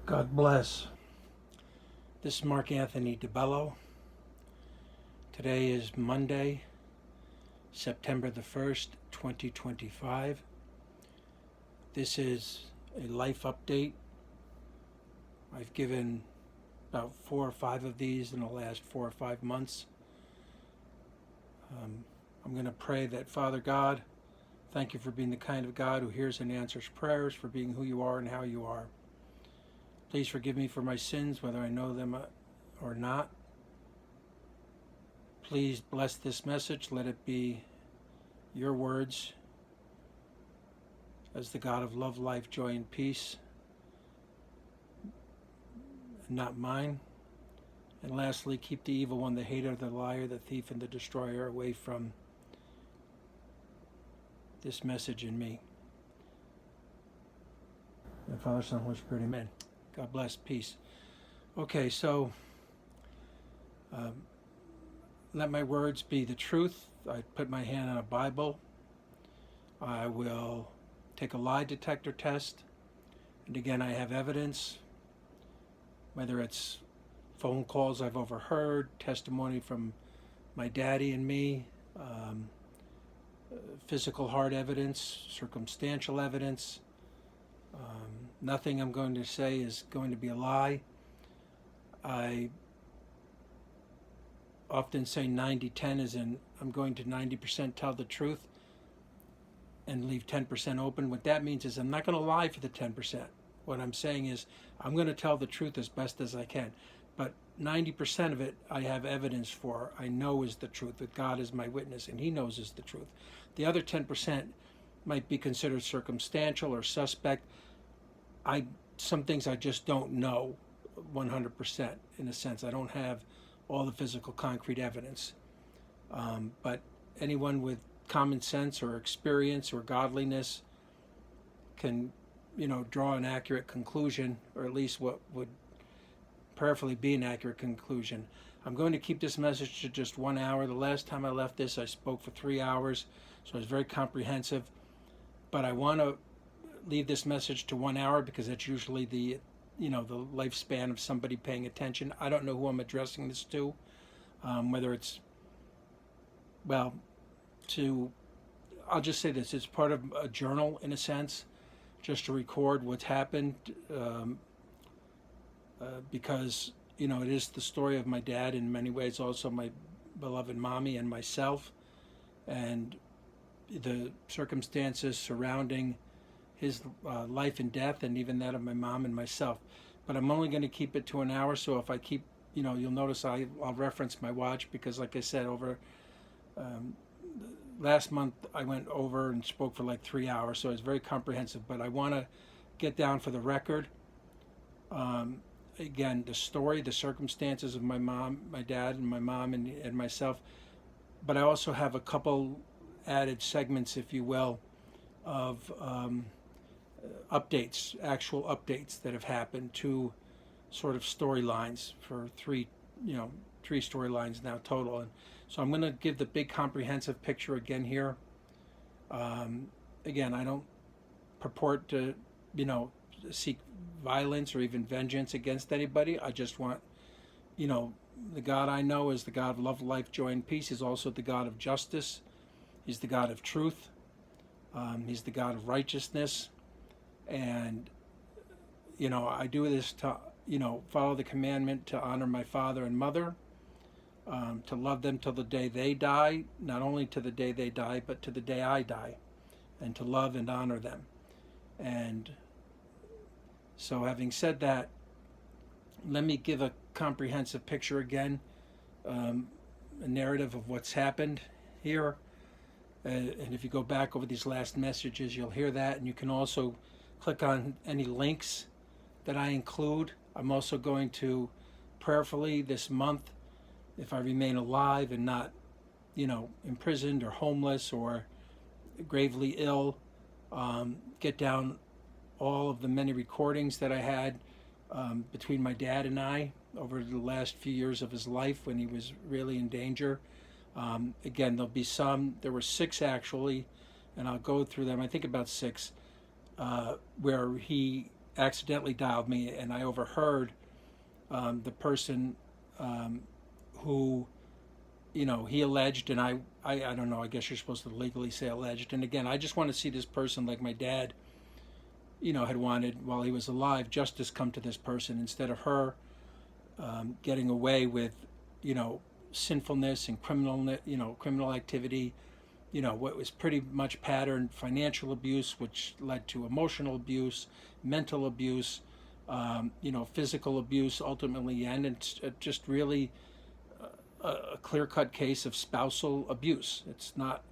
God bless. This is Anthony DiBello. Today is Monday, September the 1st, 2025. This is a life update. I've given about 4 or 5 of these in the last 4 or 5 months. I'm going to pray that, Father God, thank you for being the kind of God who hears and answers prayers, for being who you are and how you are. Please forgive me for my sins, whether I know them or not. Please bless this message. Let it be your words as the God of love, life, joy, and peace, and not mine. And lastly, keep the evil one, the hater, the liar, the thief, and the destroyer away from this message in me. And Father, Son, Holy Spirit, amen. God bless. Peace. Okay, so let my words be the truth. I put my hand on a Bible. I will take a lie detector test. And again, I have evidence, whether it's phone calls I've overheard, testimony from my daddy and me, physical hard evidence, circumstantial evidence. Nothing I'm going to say is going to be a lie. I often say 90-10 as in I'm going to 90% tell the truth and leave 10% open. What that means is I'm not going to lie for the 10%. What I'm saying is I'm going to tell the truth as best as I can. But 90% of it I have evidence for. I know is the truth, that God is my witness and he knows is the truth. The other 10% might be considered circumstantial or suspect. Some things I just don't know 100% in a sense. I don't have all the physical concrete evidence. But anyone with common sense or experience or godliness can, draw an accurate conclusion, or at least what would prayerfully be an accurate conclusion. I'm going to keep this message to just 1 hour. The last time I left this, I spoke for 3 hours, so it was very comprehensive. But I want to leave this message to 1 hour because that's usually the lifespan of somebody paying attention. I don't know who I'm addressing this to, whether it's, I'll just say this, it's part of a journal in a sense, just to record what's happened, because, it is the story of my dad in many ways, also my beloved mommy and myself, and the circumstances surrounding his life and death, and even that of my mom and myself. But I'm only going to keep it to 1 hour, so if I keep, you'll notice I'll reference my watch, because like I said, over last month I went over and spoke for like 3 hours, so it's very comprehensive. But I want to get down for the record, again, the story, the circumstances of my mom, my dad, and my mom and myself. But I also have a couple added segments, if you will, of updates, actual updates that have happened, to sort of storylines for three storylines now total. And so I'm going to give the big comprehensive picture again here. Again, I don't purport to, seek violence or even vengeance against anybody. I just want, the God I know is the God of love, life, joy, and peace. He's also the God of justice. He's the God of truth. He's the God of righteousness. And, I do this to, follow the commandment to honor my father and mother, to love them till the day they die, not only to the day they die, but to the day I die, and to love and honor them. And so having said that, let me give a comprehensive picture again, a narrative of what's happened here. And if you go back over these last messages, you'll hear that. And you can also click on any links that I include. I'm also going to prayerfully this month, if I remain alive and not, imprisoned or homeless or gravely ill, get down all of the many recordings that I had between my dad and I over the last few years of his life when he was really in danger. Again, there were 6 actually, and I'll go through them. I think about 6, where he accidentally dialed me, and I overheard the person who, he alleged, and I don't know, I guess you're supposed to legally say alleged. And again, I just want to see this person, like my dad, had wanted while he was alive, justice come to this person instead of her getting away with, sinfulness and criminal activity, what was pretty much patterned financial abuse, which led to emotional abuse, mental abuse, physical abuse ultimately, and it's just really a clear-cut case of spousal abuse. It's not,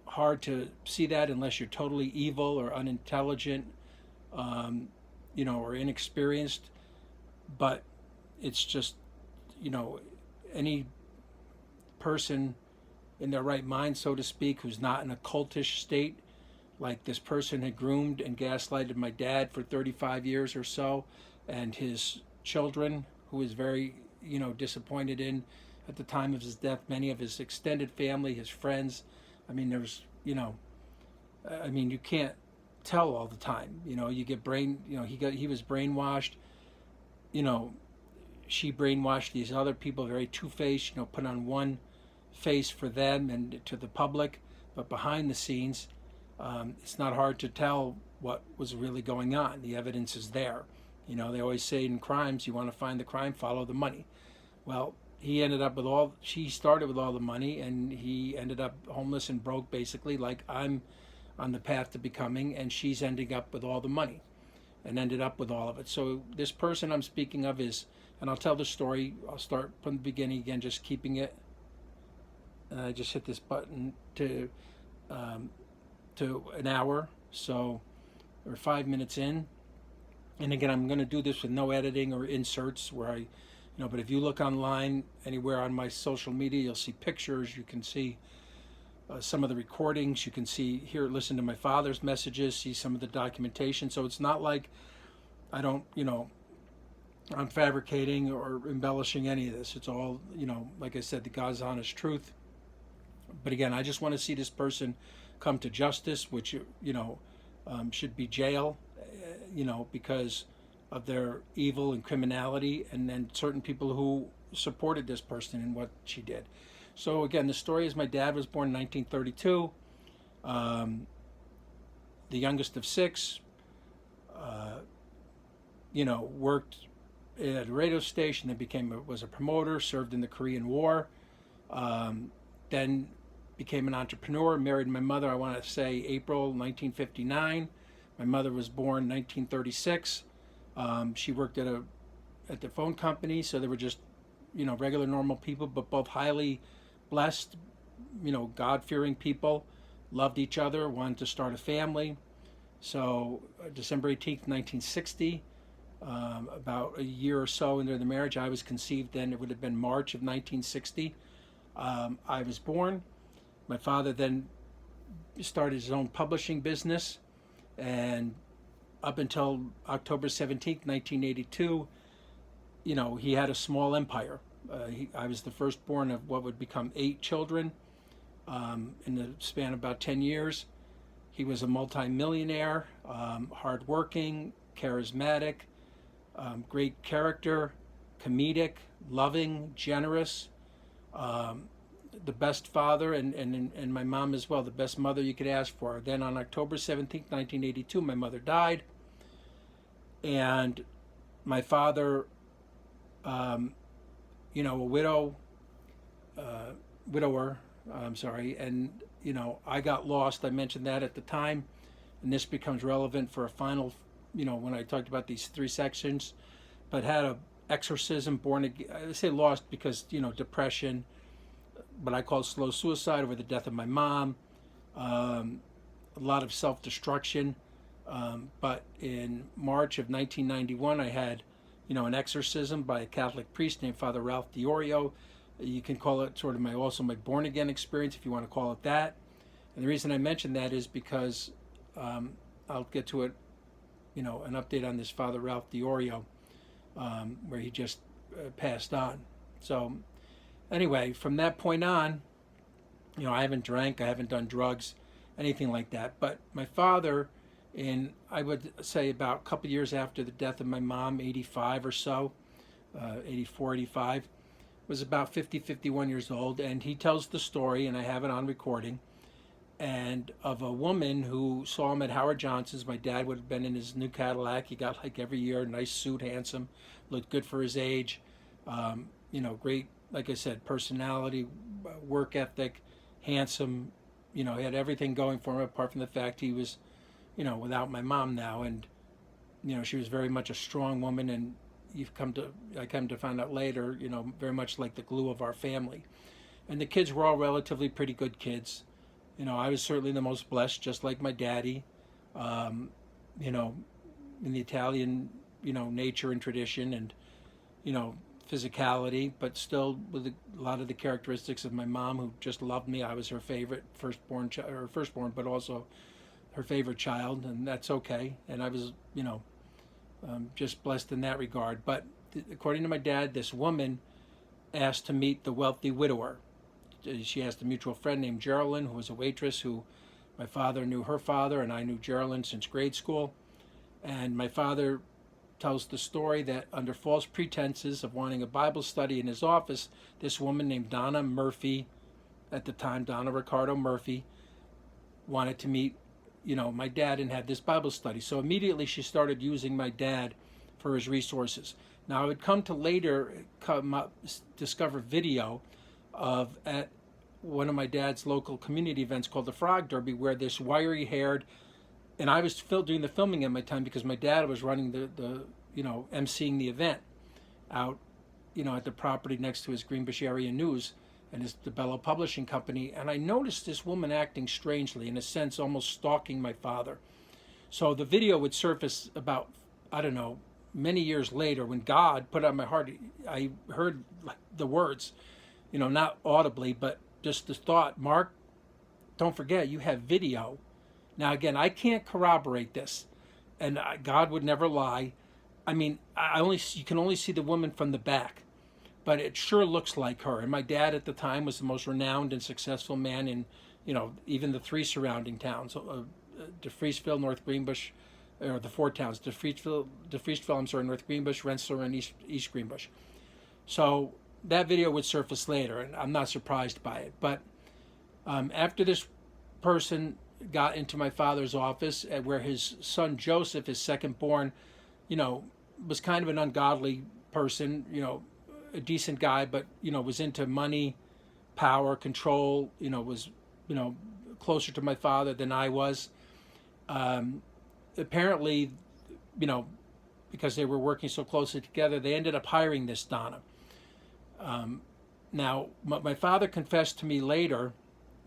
hard to see that unless you're totally evil or unintelligent, or inexperienced. But it's just, any person in their right mind, so to speak, who's not in a cultish state, like this person had groomed and gaslighted my dad for 35 years or so, and his children, who was very, disappointed in at the time of his death, many of his extended family, his friends. I mean, there's, you can't tell all the time. You get he was brainwashed. She brainwashed these other people, very two-faced, put on one face for them and to the public, but behind the scenes, it's not hard to tell what was really going on. The evidence is there. They always say in crimes, you want to find the crime, follow the money. Well, she started with all the money, and he ended up homeless and broke, basically, like I'm on the path to becoming, and she's ending up with all the money and ended up with all of it. So this person I'm speaking of is, and I'll tell the story, I'll start from the beginning again, just keeping it, and I just hit this button to an hour, so we're 5 minutes in. And again, I'm going to do this with no editing or inserts where but if you look online anywhere on my social media, you'll see pictures, you can see some of the recordings, you can listen to my father's messages, see some of the documentation. So it's not like I'm fabricating or embellishing any of this. It's all, like I said, the God's honest truth. But again, I just want to see this person come to justice, which, should be jail, because of their evil and criminality, and then certain people who supported this person and what she did. So again, the story is my dad was born in 1932, the youngest of six, worked at a radio station, then was a promoter, served in the Korean War, then became an entrepreneur, married my mother, I want to say April 1959. My mother was born 1936. She worked at the phone company, so they were just, regular normal people, but both highly blessed, God-fearing people, loved each other, wanted to start a family. So December 18th, 1960, about a year or so into the marriage, I was conceived then. It would have been March of 1960. I was born. My father then started his own publishing business, and up until October 17th, 1982, he had a small empire. I was the firstborn of what would become 8 children in the span of about 10 years. He was a multimillionaire, hardworking, charismatic, great character, comedic, loving, generous, the best father, and my mom as well, the best mother you could ask for. Then on October 17th, 1982, my mother died. And my father, a widower, and, I got lost. I mentioned that at the time, and this becomes relevant for a final, when I talked about these 3 sections, but had a exorcism, born again. I say lost because, depression, but I call it slow suicide over the death of my mom, a lot of self-destruction. But in March of 1991, I had, an exorcism by a Catholic priest named Father Ralph Diorio. You can call it sort of my born-again experience, if you want to call it that. And the reason I mention that is because I'll get to it, an update on this Father Ralph Diorio, where he just passed on. So anyway, from that point on, I haven't drank, I haven't done drugs, anything like that. But my father And I would say about a couple of years after the death of my mom, 85 or so, 84, 85, was about 50, 51 years old. And he tells the story, and I have it on recording, and of a woman who saw him at Howard Johnson's. My dad would have been in his new Cadillac. He got like every year, nice suit, handsome, looked good for his age. Great, like I said, personality, work ethic, handsome. He had everything going for him apart from the fact he was, without my mom now. And, she was very much a strong woman. And I come to find out later, very much like the glue of our family. And the kids were all relatively pretty good kids. I was certainly the most blessed, just like my daddy, in the Italian, nature and tradition and, physicality, but still with a lot of the characteristics of my mom, who just loved me. I was her favorite firstborn, but also her favorite child, and that's okay. And I was, just blessed in that regard. But according to my dad, this woman asked to meet the wealthy widower. She asked a mutual friend named Geraldine, who was a waitress, who my father knew her father, and I knew Geraldine since grade school. And my father tells the story that under false pretenses of wanting a Bible study in his office, this woman named Donna Murphy, at the time Donna Ricardo Murphy, wanted to meet, my dad and have this Bible study. So immediately she started using my dad for his resources. Now I would come to later discover video of at one of my dad's local community events called the Frog Derby, where this wiry-haired, and I was still doing the filming at my time because my dad was running the emceeing the event out, at the property next to his Greenbush Area News and his DiBello Publishing Company. And I noticed this woman acting strangely, in a sense, almost stalking my father. So the video would surface about, I don't know, many years later when God put it on my heart. I heard the words, not audibly, but just the thought, Mark, don't forget, you have video. Now, again, I can't corroborate this, and God would never lie. I mean, you can only see the woman from the back, but it sure looks like her. And my dad at the time was the most renowned and successful man in, even the three surrounding towns, DeFriesville, North Greenbush, or the four towns, DeFriesville, North Greenbush, Rensselaer, and East Greenbush. So that video would surface later, and I'm not surprised by it. But after this person got into my father's office, where his son Joseph, his second born, was kind of an ungodly person, a decent guy, but, was into money, power, control, was, closer to my father than I was. Apparently, because they were working so closely together, they ended up hiring this Donna. Now, my father confessed to me later,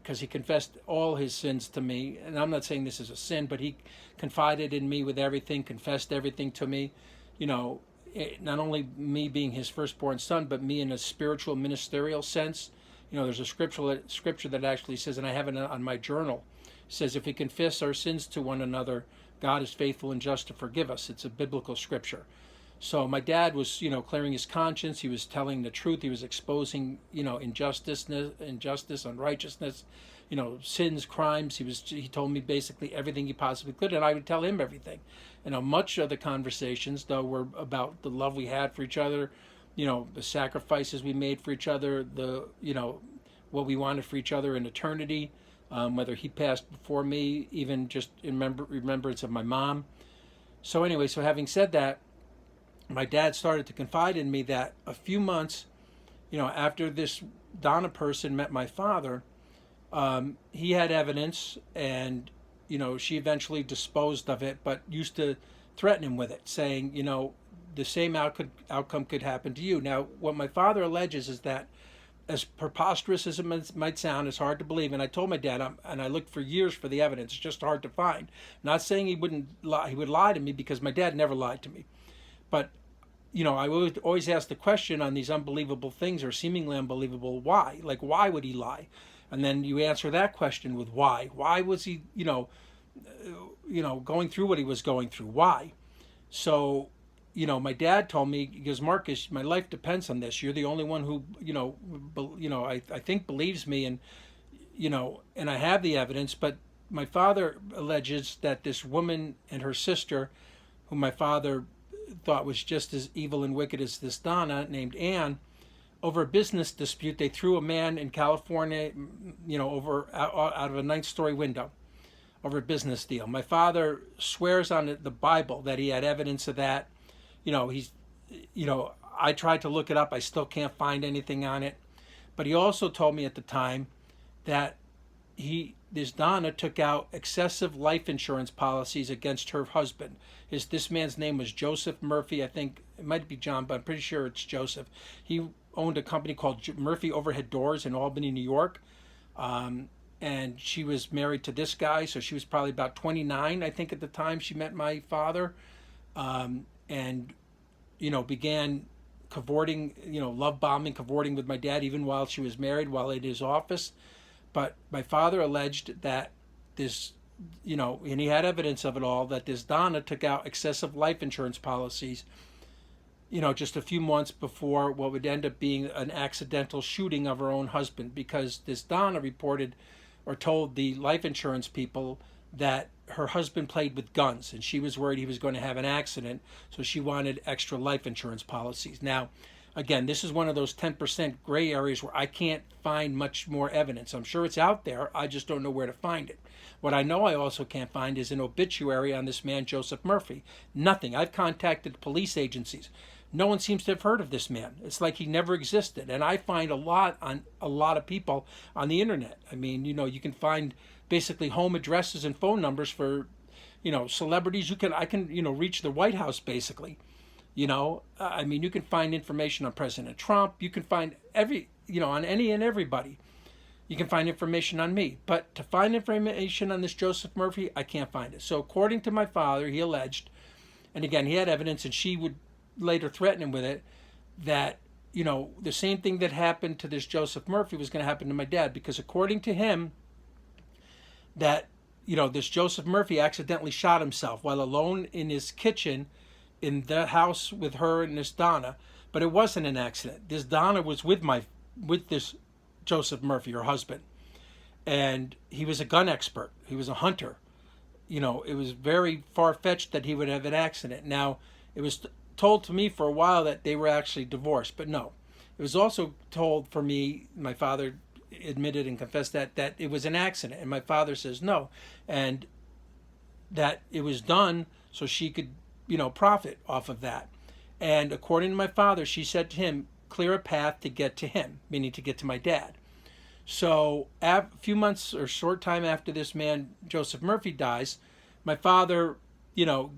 because he confessed all his sins to me, and I'm not saying this is a sin, but he confided in me with everything, confessed everything to me, not only me being his firstborn son, but me in a spiritual ministerial sense. There's a scripture that actually says, and I have it on my journal, says, if we confess our sins to one another, God is faithful and just to forgive us. It's a biblical scripture. So my dad was, clearing his conscience. He was telling the truth. He was exposing, injustice, unrighteousness, sins, crimes. He told me basically everything he possibly could, and I would tell him everything. Much of the conversations, though, were about the love we had for each other, the sacrifices we made for each other, what we wanted for each other in eternity, whether he passed before me, even just in remembrance of my mom. So anyway, having said that, my dad started to confide in me that a few months, after this Donna person met my father, he had evidence, and, she eventually disposed of it, but used to threaten him with it, saying, the same outcome could happen to you. Now, what my father alleges is that, as preposterous as it might sound, it's hard to believe. And I told my dad, and I looked for years for the evidence. It's just hard to find. Not saying he wouldn't lie. He would lie to me, because my dad never lied to me. But, I would always ask the question on these unbelievable things, or seemingly unbelievable, why? Like, why would he lie? And then you answer that question with why. Why was he, going through what he was going through? Why? So, my dad told me, he goes, Marcus, my life depends on this. You're the only one who, I think believes me, and, and I have the evidence, but, my father alleges that this woman and her sister, whom my father thought was just as evil and wicked as this Donna, named Ann, over a business dispute, they threw a man in California, over out of a ninth-story window over a business deal. My father swears on the Bible that he had evidence of that. I tried to look it up. I still can't find anything on it. But he also told me at the time that this Donna took out excessive life insurance policies against her husband. This man's name was Joseph Murphy. I think it might be John, but I'm pretty sure it's Joseph. He owned a company called Murphy Overhead Doors in Albany, New York. And she was married to this guy, so she was probably about 29, I think, at the time she met my father. And began cavorting, love bombing, cavorting with my dad, even while she was married, while in his office. But my father alleged that this, and he had evidence of it all, that this Donna took out excessive life insurance policies, just a few months before what would end up being an accidental shooting of her own husband, because this Donna reported or told the life insurance people that her husband played with guns and she was worried he was going to have an accident, so she wanted extra life insurance policies. Now, again, this is one of those 10% gray areas where I can't find much more evidence. I'm sure it's out there, I just don't know where to find it. What I know I also can't find is an obituary on this man, Joseph Murphy. Nothing. I've contacted police agencies. No one seems to have heard of this man. It's like he never existed. And I find a lot of people on the internet. I mean, you can find basically home addresses and phone numbers for, celebrities. I can reach the White House basically. You can find information on President Trump. You can find on any and everybody. You can find information on me. But to find information on this Joseph Murphy, I can't find it. So according to my father, he alleged, and again, he had evidence, and she would later threaten him with it, that the same thing that happened to this Joseph Murphy was going to happen to my dad, because according to him, that this Joseph Murphy accidentally shot himself while alone in his kitchen in the house with her and this Donna. But it wasn't an accident. This Donna was with this Joseph Murphy, her husband, and he was a gun expert. He was a hunter. It was very far-fetched that he would have an accident. Now, it was told to me for a while that they were actually divorced, but no. It was also told for me, my father admitted and confessed that it was an accident, and my father says no, and that it was done so she could, profit off of that. And according to my father, she said to him, clear a path to get to him, meaning to get to my dad. So a few months or short time after this man, Joseph Murphy, dies, my father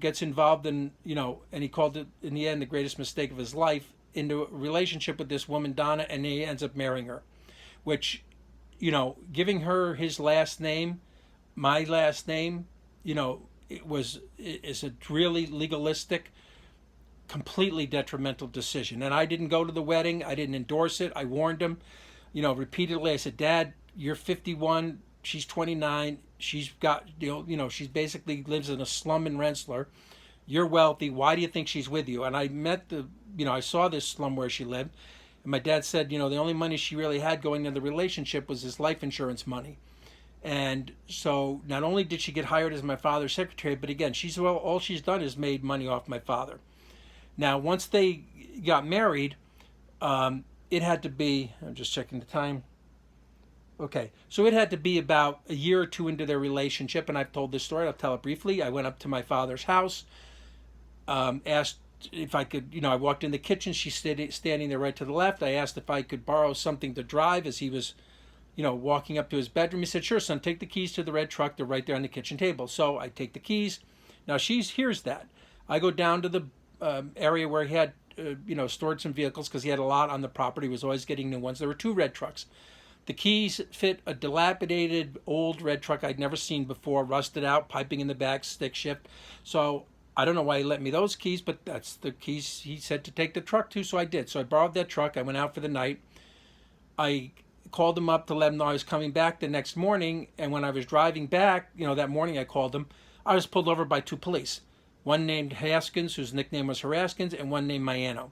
gets involved in, and he called it, in the end, the greatest mistake of his life, into a relationship with this woman, Donna, and he ends up marrying her, which, giving her his last name, my last name, is a really legalistic, completely detrimental decision. And I didn't go to the wedding. I didn't endorse it. I warned him, repeatedly. I said, Dad, you're 51. She's 29. She's got, she's basically lives in a slum in Rensselaer. You're wealthy. Why do you think she's with you? And I met I saw this slum where she lived. And my dad said, the only money she really had going into the relationship was this life insurance money. And so not only did she get hired as my father's secretary, but again, all she's done is made money off my father. Now, once they got married, it had to be, I'm just checking the time. Okay, so it had to be about a year or two into their relationship, and I've told this story, I'll tell it briefly. I went up to my father's house, asked if I could, I walked in the kitchen, she's standing there right to the left. I asked if I could borrow something to drive as he was, walking up to his bedroom. He said, sure, son, take the keys to the red truck. They're right there on the kitchen table. So I take the keys. Now she hears that. I go down to the area where he had, stored some vehicles because he had a lot on the property. He was always getting new ones. There were 2 red trucks. The keys fit a dilapidated old red truck I'd never seen before, rusted out, piping in the back, stick shift. So I don't know why he let me those keys, but that's the keys he said to take the truck to, so I did. So I borrowed that truck. I went out for the night. I called him up to let him know I was coming back the next morning, and when I was driving back, that morning I called him, I was pulled over by 2 police. One named Haskins, whose nickname was Haraskins, and one named Mayano,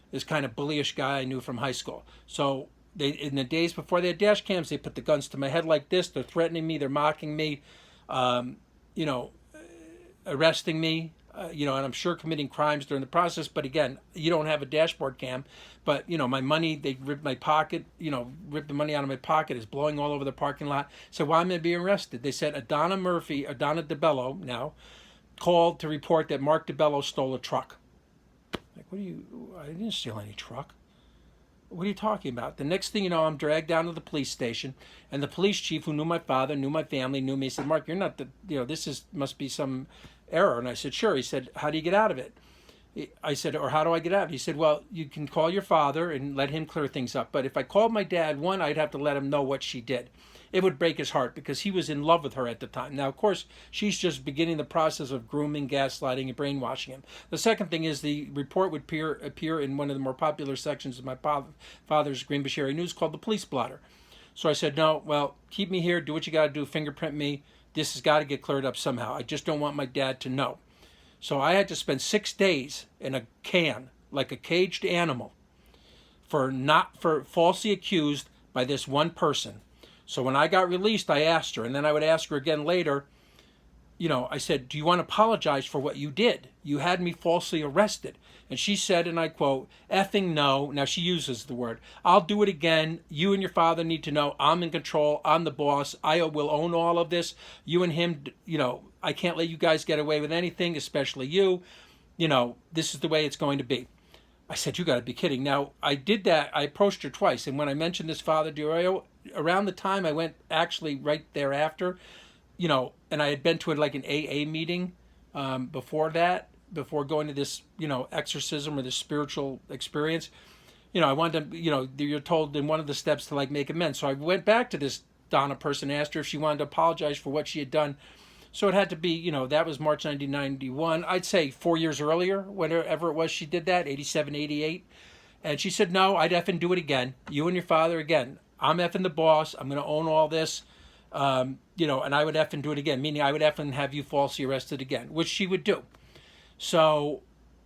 this kind of bullyish guy I knew from high school. So in the days before they had dash cams, they put the guns to my head like this. They're threatening me. They're mocking me. you know, arresting me, you know, and I'm sure committing crimes during the process. But again, you don't have a dashboard cam. But, you know, my money, they ripped my pocket, you know, ripped the money out of my pocket, is blowing all over the parking lot. So why am I being arrested? They said Adana DiBello now, called to report that Mark DiBello stole a truck. Like, I didn't steal any truck. What are you talking about? The next thing you know, I'm dragged down to the police station, and the police chief, who knew my father, knew my family, knew me, said, Mark, you're not must be some error. And I said, sure. He said, how do you get out of it? I said, or how do I get out? He said, well, you can call your father and let him clear things up. But if I called my dad, one, I'd have to let him know what she did. It would break his heart because he was in love with her at the time. Now, of course, she's just beginning the process of grooming, gaslighting, and brainwashing him. The second thing is the report would appear in one of the more popular sections of my father's Green Bashiri News called the Police Blotter. So I said, no, well, keep me here, do what you got to do, fingerprint me. This has got to get cleared up somehow. I just don't want my dad to know. So I had to spend 6 days in a can, like a caged animal, for falsely accused by this one person. So when I got released, I asked her, and then I would ask her again later, you know, I said, do you want to apologize for what you did? You had me falsely arrested. And she said, and I quote, effing no. Now she uses the word. I'll do it again. You and your father need to know I'm in control. I'm the boss. I will own all of this. You and him, you know, I can't let you guys get away with anything, especially you. You know, this is the way it's going to be. I said, you got to be kidding. Now, I did that. I approached her twice. And when I mentioned this Father DiBello, around the time I went actually right thereafter, you know, and I had been to like an AA meeting before going to this, you know, exorcism or this spiritual experience. You know, I wanted to, you know, you're told in one of the steps to like make amends. So I went back to this Donna person, asked her if she wanted to apologize for what she had done. So it had to be, you know, that was March 1991. I'd say 4 years earlier, whenever it was she did that, 87, 88. And she said, no, I'd effing do it again. You and your father again. I'm effing the boss. I'm going to own all this. You know, and I would effing do it again, meaning I would effing have you falsely arrested again, which she would do. So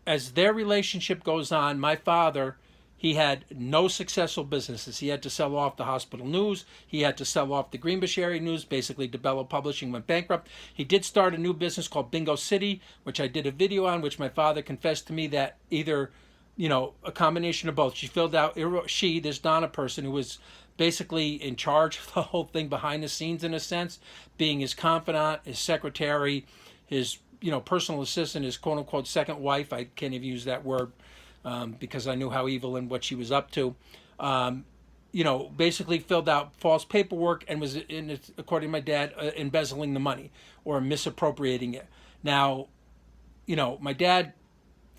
as their relationship goes on, my father, he had no successful businesses. He had to sell off the Hospital News. He had to sell off the Green Bashiri News. Basically, DiBello Publishing went bankrupt. He did start a new business called Bingo City, which I did a video on, which my father confessed to me that either, you know, a combination of both. She filled out, this Donna person who was basically in charge of the whole thing behind the scenes in a sense, being his confidant, his secretary, his, you know, personal assistant, his quote unquote second wife. I can't even use that word because I knew how evil and what she was up to. You know, basically filled out false paperwork and was, according to my dad, embezzling the money or misappropriating it. Now, you know, my dad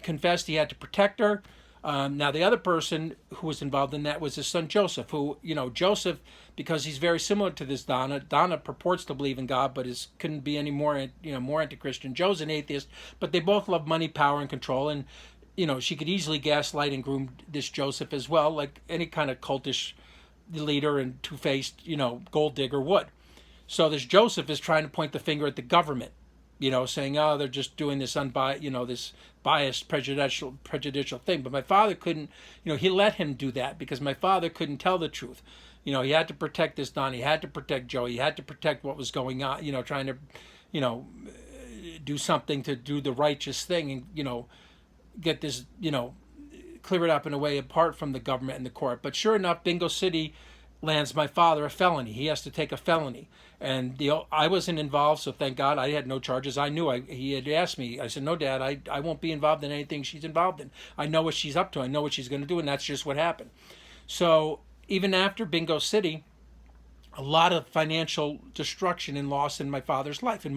confessed he had to protect her. Now, the other person who was involved in that was his son, Joseph, who, you know, Joseph, because he's very similar to this Donna purports to believe in God, but couldn't be any more, you know, more anti-Christian. Joe's an atheist, but they both love money, power, and control. And, you know, she could easily gaslight and groom this Joseph as well, like any kind of cultish leader and two-faced, you know, gold digger would. So this Joseph is trying to point the finger at the government, you know, saying, oh, they're just doing this this biased, prejudicial thing. But my father couldn't, you know, he let him do that because my father couldn't tell the truth. You know, he had to protect this Don. He had to protect Joe. He had to protect what was going on, you know, trying to, you know, do something to do the righteous thing and, you know, get this, you know, clear it up in a way apart from the government and the court. But sure enough, Bingo City lands my father a felony. He has to take a felony. And I wasn't involved, so thank God I had no charges. I knew he had asked me. I said, no, Dad, I won't be involved in anything she's involved in. I know what she's up to. I know what she's going to do, and that's just what happened. So even after Bingo City, a lot of financial destruction and loss in my father's life. And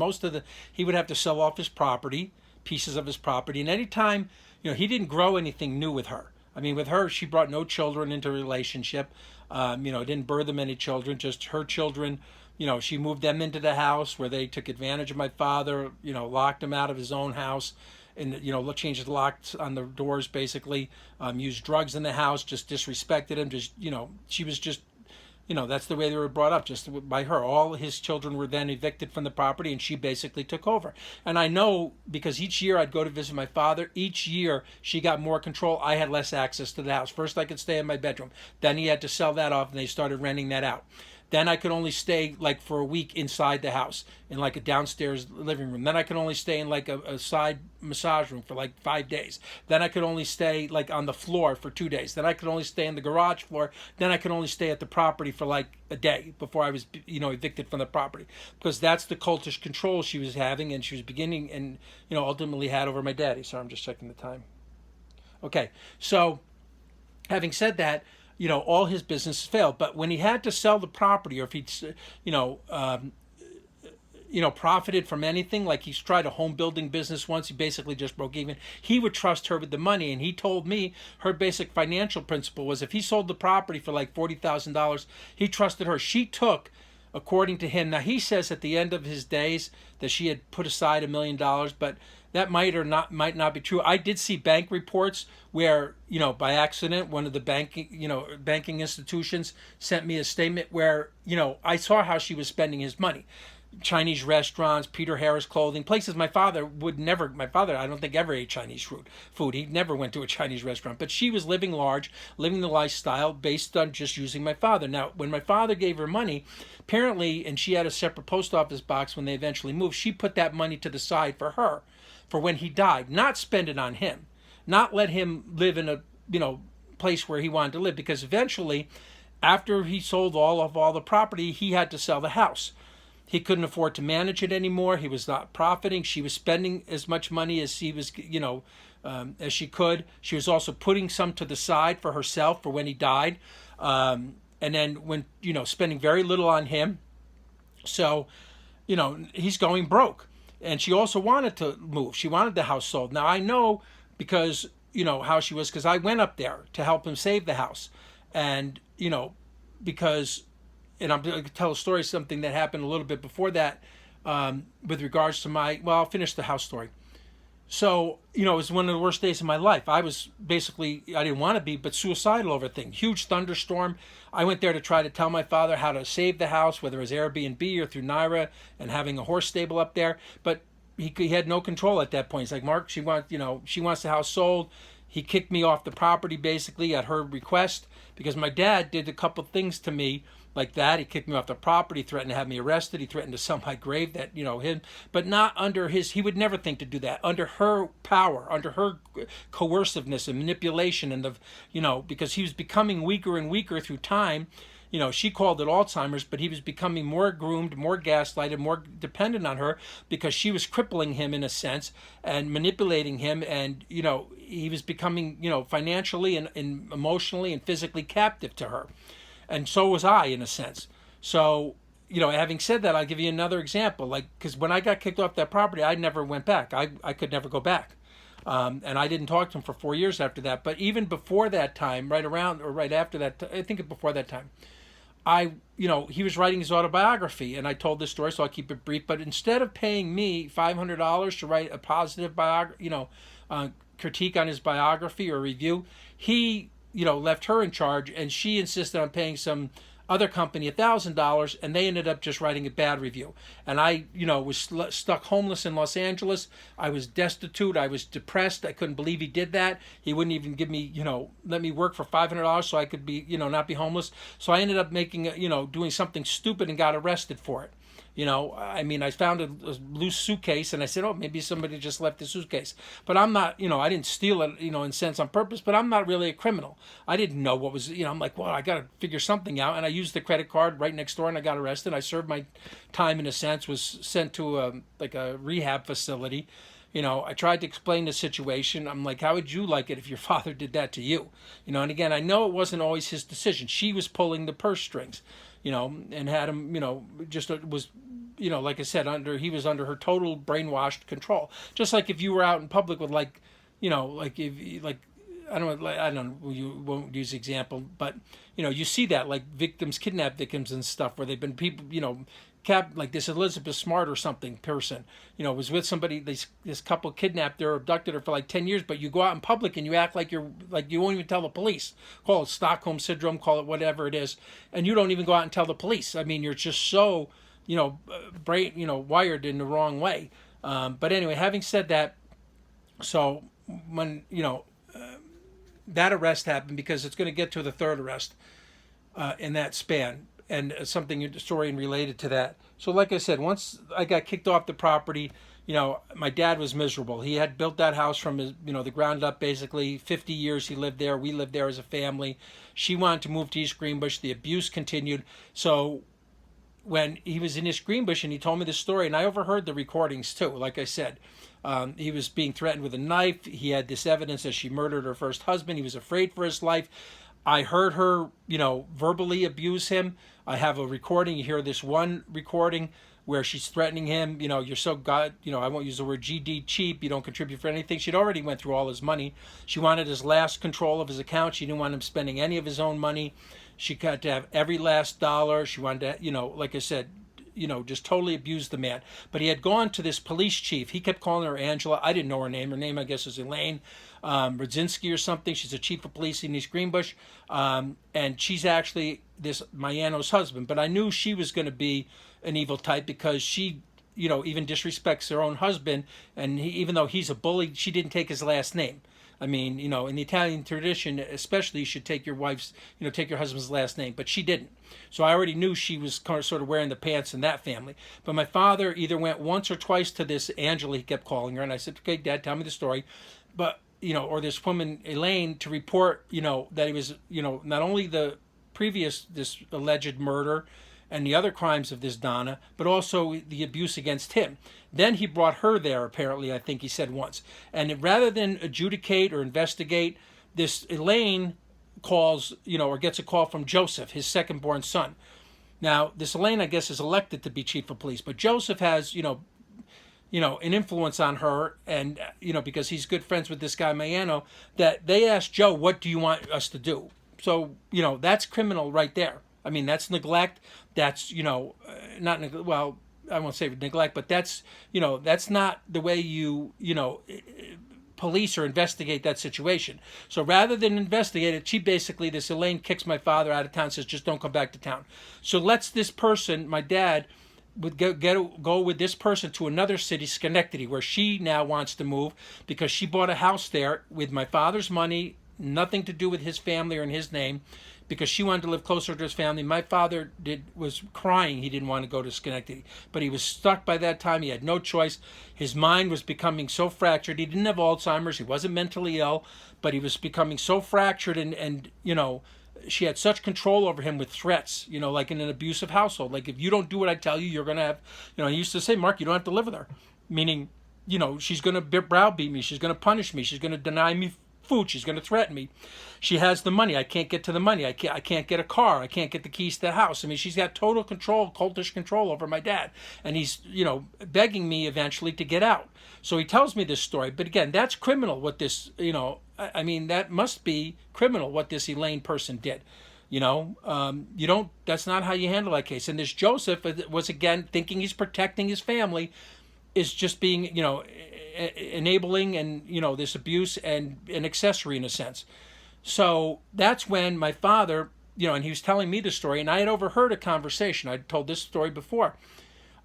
he would have to sell off his property, pieces of his property. And anytime, you know, he didn't grow anything new with her. I mean, with her, she brought no children into a relationship. You know, didn't birth them any children, just her children. You know, she moved them into the house where they took advantage of my father, you know, locked him out of his own house and, you know, changed the locks on the doors, basically, used drugs in the house, just disrespected him. Just, you know, she was just, you know, that's the way they were brought up, just by her. All his children were then evicted from the property, and she basically took over. And I know because each year I'd go to visit my father. Each year she got more control. I had less access to the house. First I could stay in my bedroom. Then he had to sell that off, and they started renting that out. Then I could only stay like for a week inside the house in like a downstairs living room. Then I could only stay in like a side massage room for like 5 days. Then I could only stay like on the floor for 2 days. Then I could only stay in the garage floor. Then I could only stay at the property for like a day before I was, evicted from the property, because that's the cultish control she was having, and she was beginning and, ultimately had over my daddy. Sorry, I'm just checking the time. Okay, so having said that, all his businesses failed. But when he had to sell the property, or if he'd, profited from anything, like he's tried a home building business once, he basically just broke even. He would trust her with the money, and he told me her basic financial principle was if he sold the property for like $40,000, he trusted her. She took, according to him, now he says at the end of his days that she had put aside $1 million, but that might not be true. I did see bank reports where, by accident, one of the banking institutions sent me a statement where, I saw how she was spending his money. Chinese restaurants, Peter Harris clothing, places my father, I don't think ever ate Chinese food. He never went to a Chinese restaurant. But she was living large, living the lifestyle based on just using my father. Now, when my father gave her money, apparently, and she had a separate post office box when they eventually moved, she put that money to the side for her, for when he died, not spend it on him, not let him live in a, place where he wanted to live, because eventually, after he sold all the property, he had to sell the house. He couldn't afford to manage it anymore. He was not profiting. She was spending as much money as he was, as she could. She was also putting some to the side for herself for when he died, and then when, spending very little on him. So, he's going broke. And she also wanted to move. She wanted the house sold. Now, I know because, how she was, because I went up there to help him save the house. And, because, and I'm going to tell a story, something that happened a little bit before that, with regards to I'll finish the house story. So, it was one of the worst days of my life. I was basically, I didn't want to be, but suicidal over things. Huge thunderstorm. I went there to try to tell my father how to save the house, whether it was Airbnb or through Naira, and having a horse stable up there. But he had no control at that point. He's like, Mark, she wants the house sold. He kicked me off the property basically at her request, because my dad did a couple things to me like that. He kicked me off the property, threatened to have me arrested. He threatened to sell my grave, that, him, but not under he would never think to do that, under her power, under her coerciveness and manipulation, and because he was becoming weaker and weaker through time. She called it Alzheimer's, but he was becoming more groomed, more gaslighted, more dependent on her, because she was crippling him in a sense and manipulating him. And, he was becoming, financially and emotionally and physically captive to her. And so was I, in a sense. So, having said that, I'll give you another example. Like, because when I got kicked off that property, I never went back. I could never go back. And I didn't talk to him for 4 years after that. But even before that time, right around or right after that, I think before that time, he was writing his autobiography, and I told this story, so I'll keep it brief. But instead of paying me $500 to write a positive critique on his biography or review, he left her in charge, and she insisted on paying some other company $1,000, and they ended up just writing a bad review. And I, was stuck homeless in Los Angeles. I was destitute. I was depressed. I couldn't believe he did that. He wouldn't even give me, let me work for $500 so I could be, not be homeless. So I ended up making, doing something stupid and got arrested for it. I found a loose suitcase, and I said, oh, maybe somebody just left the suitcase. But I'm not, I didn't steal it, in a sense on purpose, but I'm not really a criminal. I didn't know what was, I'm like, well, I got to figure something out. And I used the credit card right next door, and I got arrested. I served my time, in a sense, was sent to a rehab facility. I tried to explain the situation. I'm like, how would you like it if your father did that to you? And again, I know it wasn't always his decision. She was pulling the purse strings, and had him, just was, like I said, he was under her total brainwashed control. Just like if you were out in public with I don't know, you won't use the example, but, you see that, like kidnapped victims and stuff, where they've been people, like this Elizabeth Smart or something person, was with somebody, this couple kidnapped her, abducted her for like 10 years, but you go out in public and you act like you won't even tell the police. Call it Stockholm Syndrome, call it whatever it is, and you don't even go out and tell the police. I mean, you're just so, wired in the wrong way. But anyway, having said that, so when, that arrest happened, because it's going to get to the third arrest in that span. and something story related to that. So, like I said, once I got kicked off the property, my dad was miserable. He had built that house from his, the ground up, basically. 50 years he lived there. We lived there as a family. She wanted to move to East Greenbush. The abuse continued. So when he was in East Greenbush and he told me this story, and I overheard the recordings too, like I said, he was being threatened with a knife. He had this evidence that she murdered her first husband. He was afraid for his life. I heard her, verbally abuse him. I have a recording. You hear this one recording where she's threatening him. You're so God, I won't use the word GD, cheap. You don't contribute for anything. She'd already went through all his money. She wanted his last control of his account. She didn't want him spending any of his own money. She got to have every last dollar. She wanted to, like I said, just totally abused the man. But he had gone to this police chief. He kept calling her Angela. I didn't know her name. Her name, I guess, is Elaine Radzinski or something. She's a chief of police in East Greenbush. And she's actually Mayano's husband. But I knew she was going to be an evil type because she, even disrespects her own husband. And even though he's a bully, she didn't take his last name. I mean, in the Italian tradition, especially, you should take your wife's, take your husband's last name. But she didn't. So I already knew she was sort of wearing the pants in that family. But my father either went once or twice to this Angela, he kept calling her. And I said, okay, Dad, tell me the story. But, or this woman, Elaine, to report, that he was, not only this alleged murder and the other crimes of this Donna, but also the abuse against him. Then he brought her there, apparently, I think he said once. And rather than adjudicate or investigate, this Elaine calls, or gets a call from Joseph, his second-born son. Now, this Elaine, I guess, is elected to be chief of police, but Joseph has, an influence on her, and, because he's good friends with this guy, Mayano, that they asked Joe, what do you want us to do? So, that's criminal right there. I mean, that's neglect. That's, not neglect. Well, I won't say neglect, but that's, that's not the way you, police or investigate that situation. So rather than investigate it, this Elaine kicks my father out of town, says, just don't come back to town. So lets this person, my dad, would go with this person to another city, Schenectady, where she now wants to move because she bought a house there with my father's money, nothing to do with his family or in his name, because she wanted to live closer to his family. My father was crying. He didn't want to go to Schenectady, but he was stuck by that time. He had no choice. His mind was becoming so fractured. He didn't have Alzheimer's. He wasn't mentally ill, but he was becoming so fractured, and she had such control over him with threats, like in an abusive household. Like, if you don't do what I tell you, you're going to have, he used to say, Mark, you don't have to live with her. Meaning, she's going to browbeat me. She's going to punish me. She's going to deny me food. She's going to threaten me. She has the money. I can't get to the money. I can't get a car. I can't get the keys to the house. I mean, she's got total control, cultish control over my dad. And he's, begging me eventually to get out. So he tells me this story. But again, that's criminal what this, that must be criminal what this Elaine person did. That's not how you handle that case. And this Joseph was, again, thinking he's protecting his family, is just being, enabling and, this abuse and an accessory in a sense. So that's when my father, and he was telling me the story, and I had overheard a conversation. I'd told this story before.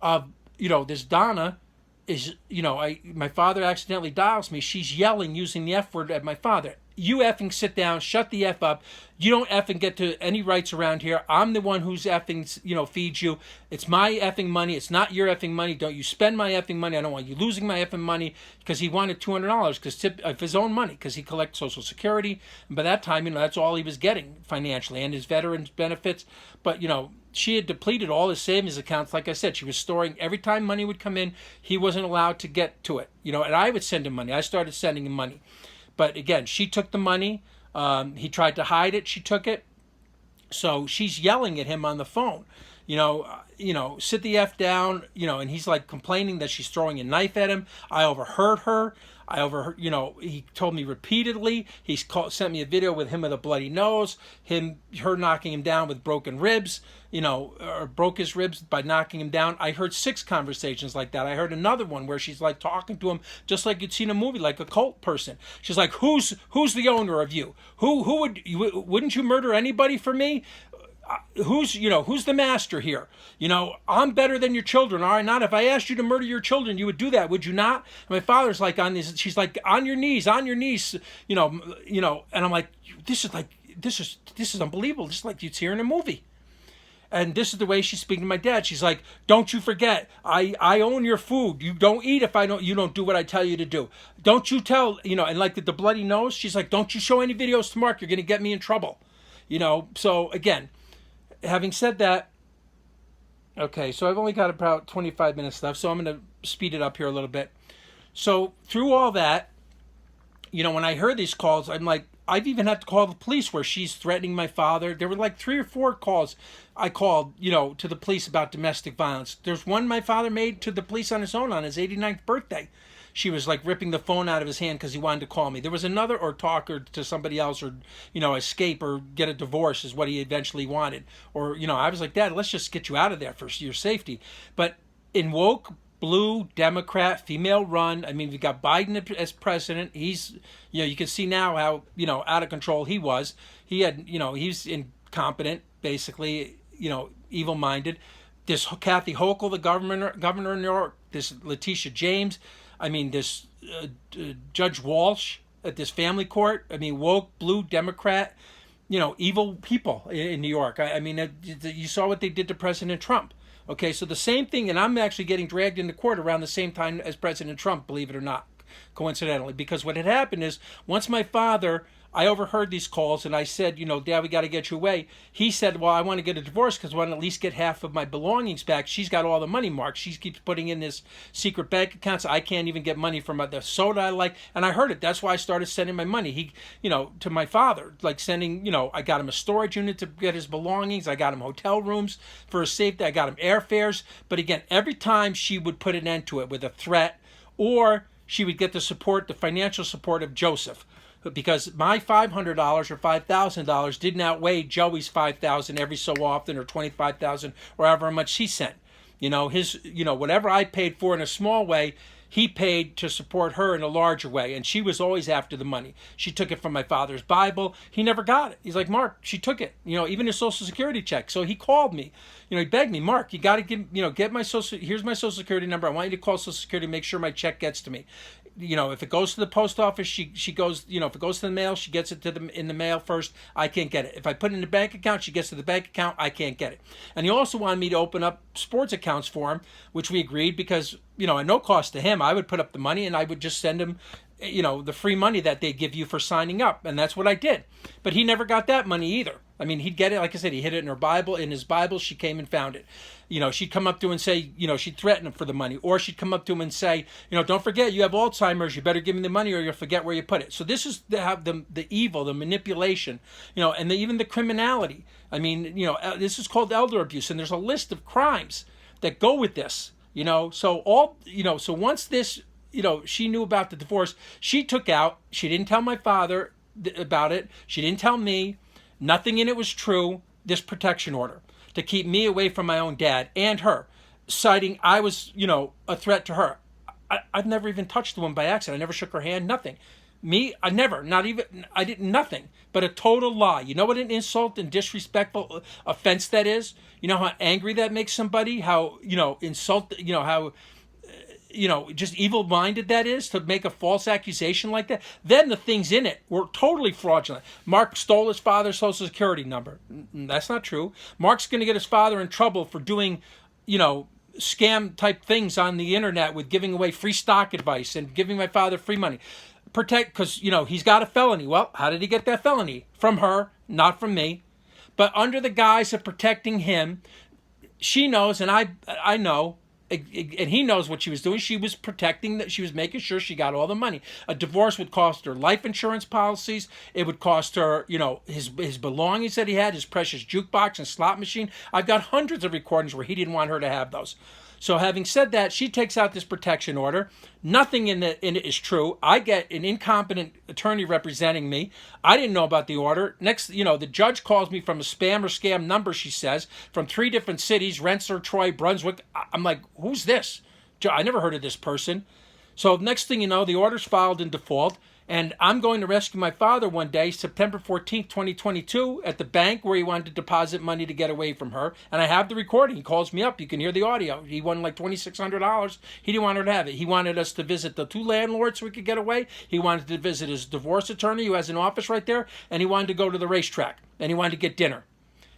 This Donna is, my father accidentally dials me. She's yelling, using the F word at my father. You effing sit down, shut the F up. You don't effing get to any rights around here. I'm the one who's effing, feeds you. It's my effing money. It's not your effing money. Don't you spend my effing money. I don't want you losing my effing money, because he wanted $200 of his own money because he collects Social Security. And by that time, that's all he was getting financially, and his veterans benefits. But, she had depleted all his savings accounts. Like I said, she was storing every time money would come in. He wasn't allowed to get to it, and I would send him money. I started sending him money. But again, she took the money. He tried to hide it. She took it. So she's yelling at him on the phone, sit the F down, and he's like complaining that she's throwing a knife at him. I overheard her. He told me repeatedly. Sent me a video with him with a bloody nose, her knocking him down with broken ribs, or broke his ribs by knocking him down. I heard 6 conversations like that. I heard another one where she's like talking to him just like you'd seen a movie, like a cult person. She's like, who's the owner of you? Wouldn't you murder anybody for me? Who's the master here? I'm better than your children, are I not? If I asked you to murder your children, you would do that, would you not? And my father's like she's like, on your knees, and I'm like, this is unbelievable, just like you'd see her in a movie. And this is the way she's speaking to my dad. She's like, "Don't you forget, I own your food. You don't eat if you don't do what I tell you to do. Don't you tell, and like the bloody nose, she's like, don't you show any videos to Mark. You're going to get me in trouble." So again, having said that, okay, so I've only got about 25 minutes left, so I'm going to speed it up here a little bit. So through all that, when I heard these calls, I'm like, I've even had to call the police where she's threatening my father. There were like 3 or 4 calls I called, to the police about domestic violence. There's one my father made to the police on his own on his 89th birthday. She was like ripping the phone out of his hand because he wanted to call me. There was another, or talk or to somebody else, or, escape or get a divorce is what he eventually wanted. Or, I was like, "Dad, let's just get you out of there for your safety." But in woke, blue, Democrat, female run, I mean, we got Biden as president. He's, you can see now how, out of control he was. He had, he's incompetent, basically, evil-minded. This Kathy Hochul, the governor of New York, this Letitia James, I mean, this Judge Walsh at this family court, I mean, woke, blue, Democrat, evil people in New York. I mean, you saw what they did to President Trump. Okay, so the same thing, and I'm actually getting dragged into court around the same time as President Trump, believe it or not, coincidentally, because what had happened is, once my father, I overheard these calls, and I said, "Dad, we got to get you away." He said, "Well, I want to get a divorce because I want to at least get half of my belongings back. She's got all the money, Mark. She keeps putting in this secret bank account, so I can't even get money from the soda I like." And I heard it. That's why I started sending my money. To my father, like sending, I got him a storage unit to get his belongings. I got him hotel rooms for his safety. I got him airfares. But again, every time she would put an end to it with a threat, or she would get the financial support of Joseph. Because my $500 or $5,000 didn't outweigh Joey's $5,000 every so often, or $25,000, or however much he sent. His, whatever I paid for in a small way, he paid to support her in a larger way. And she was always after the money. She took it from my father's Bible. He never got it. He's like, "Mark, she took it." Even his Social Security check. So he called me. He begged me, "Mark, you got to get my here's my Social Security number. I want you to call Social Security, make sure my check gets to me. If it goes to the post office, she goes, if it goes to the mail, she gets it in the mail first. I can't get it. If I put it in the bank account, she gets to the bank account. I can't get it." And he also wanted me to open up sports accounts for him, which we agreed because, at no cost to him, I would put up the money and I would just send him, the free money that they give you for signing up. And that's what I did. But he never got that money either. I mean, he'd get it. Like I said, he hid it in her Bible. In his Bible, she came and found it. She'd come up to him and say, she'd threaten him for the money. Or she'd come up to him and say, "Don't forget, you have Alzheimer's. You better give me the money or you'll forget where you put it." So this is the evil, the manipulation, and even the criminality. I mean, this is called elder abuse. And there's a list of crimes that go with this, so once this, she knew about the divorce, she took out, she didn't tell my father about it. She didn't tell me. Nothing in it was true. This protection order to keep me away from my own dad and her, citing I was, a threat to her. I've never even touched the woman by accident. I never shook her hand, nothing. Me, I never, I did nothing but a total lie. You know what an insult and disrespectful offense that is? You know how angry that makes somebody? How, how just evil-minded that is to make a false accusation like that. Then the things in it were totally fraudulent. Mark stole his father's Social Security number. That's not true. Mark's going to get his father in trouble for doing, scam-type things on the internet with giving away free stock advice and giving my father free money. Because, he's got a felony. Well, how did he get that felony? From her, not from me. But under the guise of protecting him, she knows, and I know, and he knows what she was doing. She was protecting that. She was making sure she got all the money. A divorce would cost her life insurance policies. It would cost her, his belongings that he had, his precious jukebox and slot machine. I've got hundreds of recordings where he didn't want her to have those. So having said that, she takes out this protection order. Nothing in it is true. I get an incompetent attorney representing me. I didn't know about the order. Next, the judge calls me from a spam or scam number, she says, from 3 different cities, Rensselaer, Troy, Brunswick. I'm like, who's this? I never heard of this person. So next thing you know, the order's filed in default. And I'm going to rescue my father one day, September 14th, 2022, at the bank where he wanted to deposit money to get away from her. And I have the recording. He calls me up. You can hear the audio. He won like $2,600. He didn't want her to have it. He wanted us to visit the 2 landlords so we could get away. He wanted to visit his divorce attorney who has an office right there. And he wanted to go to the racetrack. And he wanted to get dinner.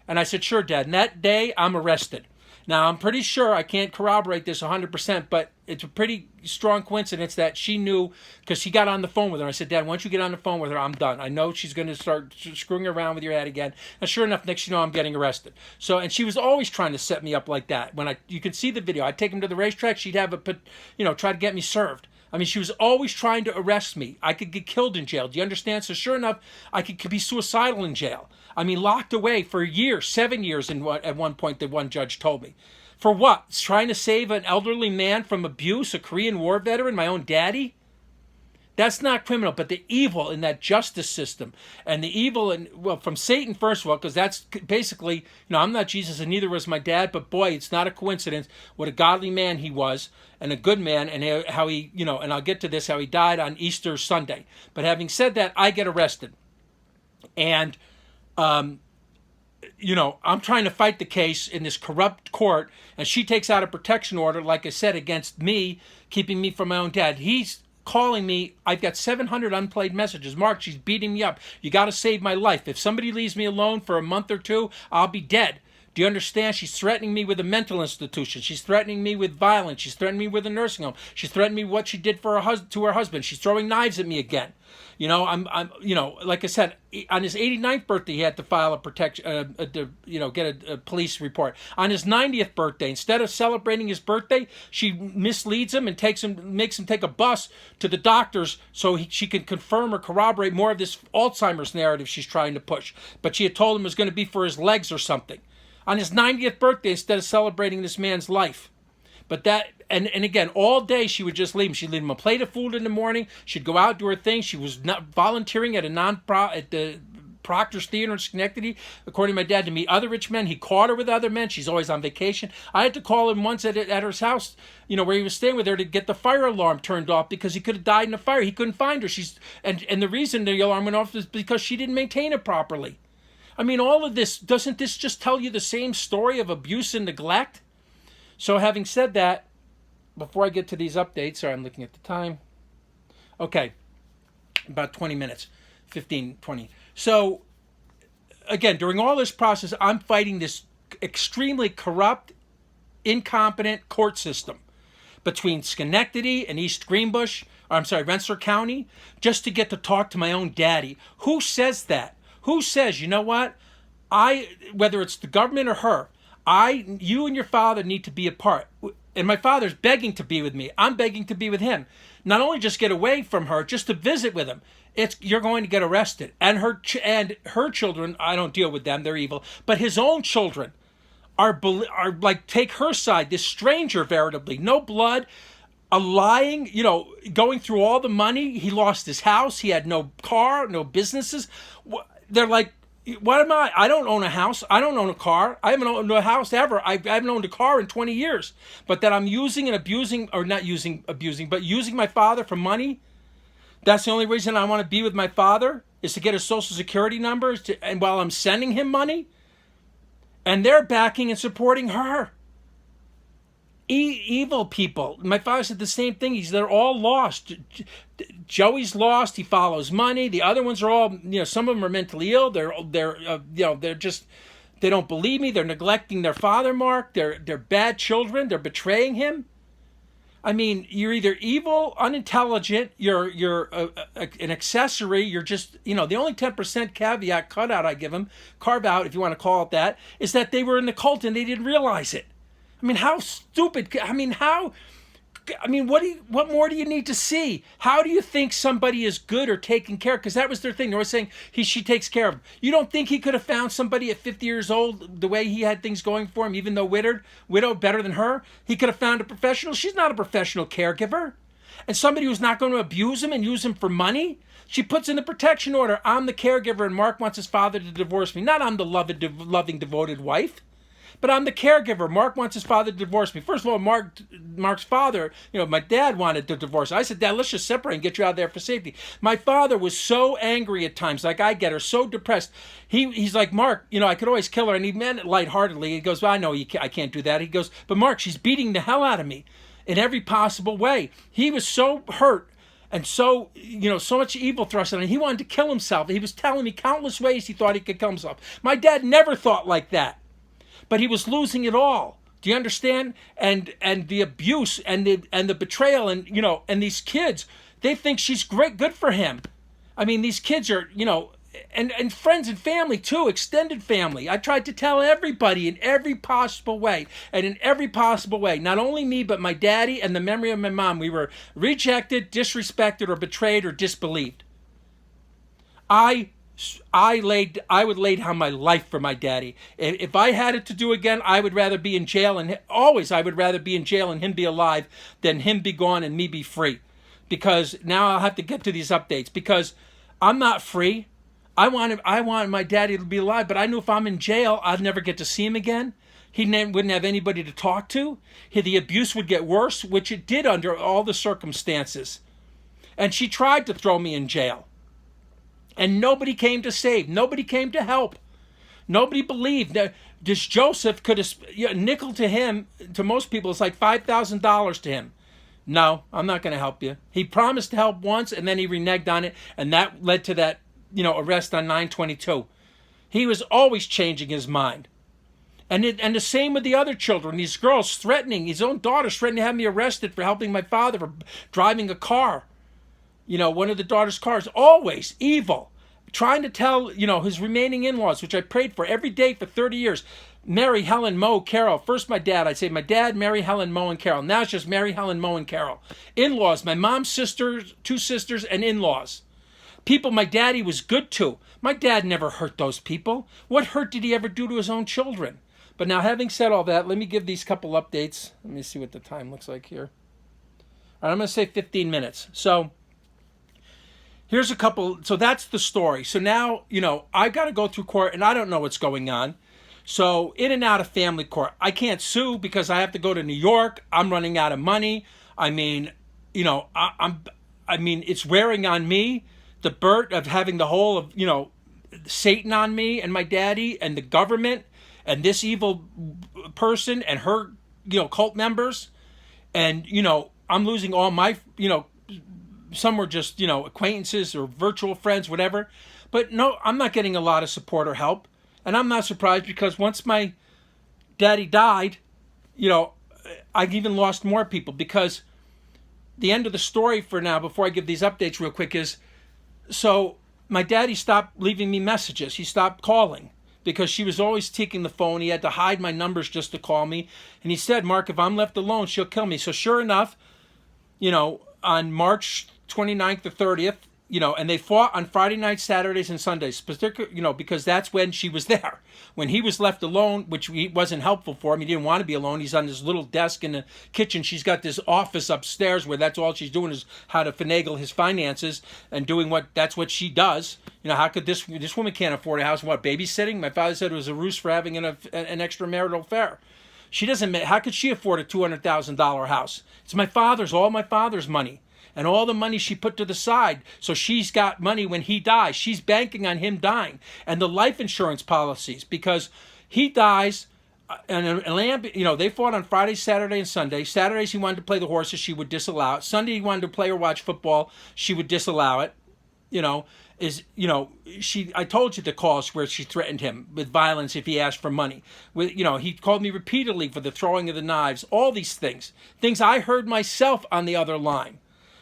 And I said, sure, Dad. And that day, I'm arrested. Now, I'm pretty sure, I can't corroborate this 100%, but it's a pretty strong coincidence that she knew, because she got on the phone with her. I said, Dad, once you get on the phone with her, I'm done. I know she's going to start screwing around with your head again. And sure enough, next you know, I'm getting arrested. So, and she was always trying to set me up like that. You can see the video. I'd take him to the racetrack. She'd have try to get me served. I mean, she was always trying to arrest me. I could get killed in jail. Do you understand? So sure enough, I could be suicidal in jail. I mean, locked away for years, 7 years at one point, the one judge told me. For what? Trying to save an elderly man from abuse, a Korean War veteran, my own daddy? That's not criminal, but the evil in that justice system, and the evil from Satan, first of all, because that's basically, I'm not Jesus and neither was my dad, but boy, it's not a coincidence what a godly man he was, and a good man, and how he, and I'll get to this, how he died on Easter Sunday. But having said that, I get arrested. And, I'm trying to fight the case in this corrupt court, and she takes out a protection order, like I said, against me, keeping me from my own dad. He's calling me. I've got 700 unplayed messages. Mark, she's beating me up. You got to save my life. If somebody leaves me alone for a month or two, I'll be dead. Do you understand? She's threatening me with a mental institution. She's threatening me with violence. She's threatening me with a nursing home. She's threatening me what she did to her husband. She's throwing knives at me again. I'm like I said, on his 89th birthday, he had to file get a police report. On his 90th birthday, instead of celebrating his birthday, she misleads him and makes him take a bus to the doctors so she can confirm or corroborate more of this Alzheimer's narrative she's trying to push. But she had told him it was going to be for his legs or something. On his 90th birthday, instead of celebrating this man's life. But that, and again, all day she would just leave him. She'd leave him a plate of food in the morning. She'd go out, do her thing. She was not volunteering at the Proctor's Theater in Schenectady, according to my dad, to meet other rich men. He caught her with other men. She's always on vacation. I had to call him once at her house, where he was staying with her, to get the fire alarm turned off because he could have died in a fire. He couldn't find her. And the reason the alarm went off is because she didn't maintain it properly. I mean, all of this, doesn't this just tell you the same story of abuse and neglect? So having said that, before I get to these updates, sorry, I'm looking at the time. Okay, about 20 minutes, 15, 20. So, again, during all this process, I'm fighting this extremely corrupt, incompetent court system between Schenectady and Rensselaer County, just to get to talk to my own daddy. Who says that? Who says, you know what? Whether it's the government or her, you and your father need to be apart. And my father's begging to be with me. I'm begging to be with him. Not only just get away from her, just to visit with him. You're going to get arrested. And her children, I don't deal with them, they're evil. But his own children are like, take her side. This stranger, veritably, no blood, a lying, going through all the money. He lost his house. He had no car, no businesses. They're like, what am I? I don't own a house. I don't own a car. I haven't owned a house ever. I haven't owned a car in 20 years. But that I'm using and abusing, or not abusing, but using my father for money. That's the only reason I want to be with my father, is to get his social security numbers, and while I'm sending him money. And they're backing and supporting her. Evil people. My father said the same thing. They're all lost. Joey's lost. He follows money. The other ones are all, some of them are mentally ill. They're just, they don't believe me. They're neglecting their father, Mark. They're bad children. They're betraying him. I mean, you're either evil, unintelligent, you're an accessory. You're just, the only 10% caveat, cutout I give them, carve out if you want to call it that, is that they were in the cult and they didn't realize it. I mean, how stupid? What more do you need to see? How do you think somebody is good or taken care of? Because that was their thing. They were saying she takes care of him. You don't think he could have found somebody at 50 years old, the way he had things going for him, even though widowed better than her? He could have found a professional. She's not a professional caregiver. And somebody who's not going to abuse him and use him for money? She puts in the protection order. I'm the caregiver and Mark wants his father to divorce me. Not I'm the loving, devoted wife. But I'm the caregiver. Mark wants his father to divorce me. First of all, Mark's father, my dad wanted to divorce. I said, Dad, let's just separate and get you out of there for safety. My father was so angry at times, like I get her, so depressed. He's like, Mark, I could always kill her. And he meant it lightheartedly. He goes, well, I know I can't do that. He goes, but Mark, she's beating the hell out of me in every possible way. He was so hurt And so, so much evil thrust on him. He wanted to kill himself. He was telling me countless ways he thought he could kill himself. My dad never thought like that. But he was losing it all. Do you understand? And the abuse and the betrayal and these kids, they think she's good for him. I mean, these kids are, and friends and family too, extended family. I tried to tell everybody in every possible way. And in every possible way, not only me, but my daddy and the memory of my mom, we were rejected, disrespected, or betrayed, or disbelieved. I would lay down my life for my daddy. If I had it to do again, I would rather be in jail, and always I would rather be in jail and him be alive than him be gone and me be free. Because now I'll have to get to these updates, because I'm not free. I wanted my daddy to be alive, but I knew if I'm in jail, I'd never get to see him again. He wouldn't have anybody to talk to. The abuse would get worse, which it did under all the circumstances. And she tried to throw me in jail. And nobody came to save. Nobody came to help. Nobody believed. This Joseph could have, nickel to him, to most people, it's like $5,000 to him. No, I'm not going to help you. He promised to help once, and then he reneged on it, and that led to that arrest on 9/22. He was always changing his mind. And the same with the other children. These girls threatening, his own daughters threatening to have me arrested for helping my father, for driving a car. One of the daughter's cars. Always evil. Trying to tell, his remaining in-laws, which I prayed for every day for 30 years. Mary, Helen, Mo, Carol. First my dad. I'd say my dad, Mary, Helen, Mo, and Carol. Now it's just Mary, Helen, Mo, and Carol. In-laws. My mom's sisters, 2 sisters, and in-laws. People my daddy was good to. My dad never hurt those people. What hurt did he ever do to his own children? But now, having said all that, let me give these couple updates. Let me see what the time looks like here. All right, I'm going to say 15 minutes. So here's a couple. So that's the story. So now, I got to go through court, and I don't know what's going on. So in and out of family court. I can't sue because I have to go to New York. I'm running out of money. I mean, it's wearing on me. The burden of having the whole of, Satan on me and my daddy and the government and this evil person and her, cult members. And, I'm losing all my, some were just, acquaintances or virtual friends, whatever. But no, I'm not getting a lot of support or help. And I'm not surprised because once my daddy died, I've even lost more people, because the end of the story for now, before I give these updates real quick, is so my daddy stopped leaving me messages. He stopped calling because she was always taking the phone. He had to hide my numbers just to call me. And he said, Mark, if I'm left alone, she'll kill me. So sure enough, on March 29th or 30th, and they fought on Friday nights, Saturdays, and Sundays, because that's when she was there. When he was left alone, which wasn't helpful for him, he didn't want to be alone. He's on this little desk in the kitchen. She's got this office upstairs where that's all she's doing is how to finagle his finances and doing that's what she does. How could this woman can't afford a house? What, babysitting? My father said it was a ruse for having an extramarital affair. She doesn't. How could she afford a $200,000 house? It's all my father's money. And all the money she put to the side. So she's got money when he dies. She's banking on him dying. And the life insurance policies, because he dies, and they fought on Friday, Saturday, and Sunday. Saturdays he wanted to play the horses, she would disallow it. Sunday he wanted to play or watch football, she would disallow it. I told you the calls where she threatened him with violence if he asked for money. He called me repeatedly for the throwing of the knives, all these things I heard myself on the other line.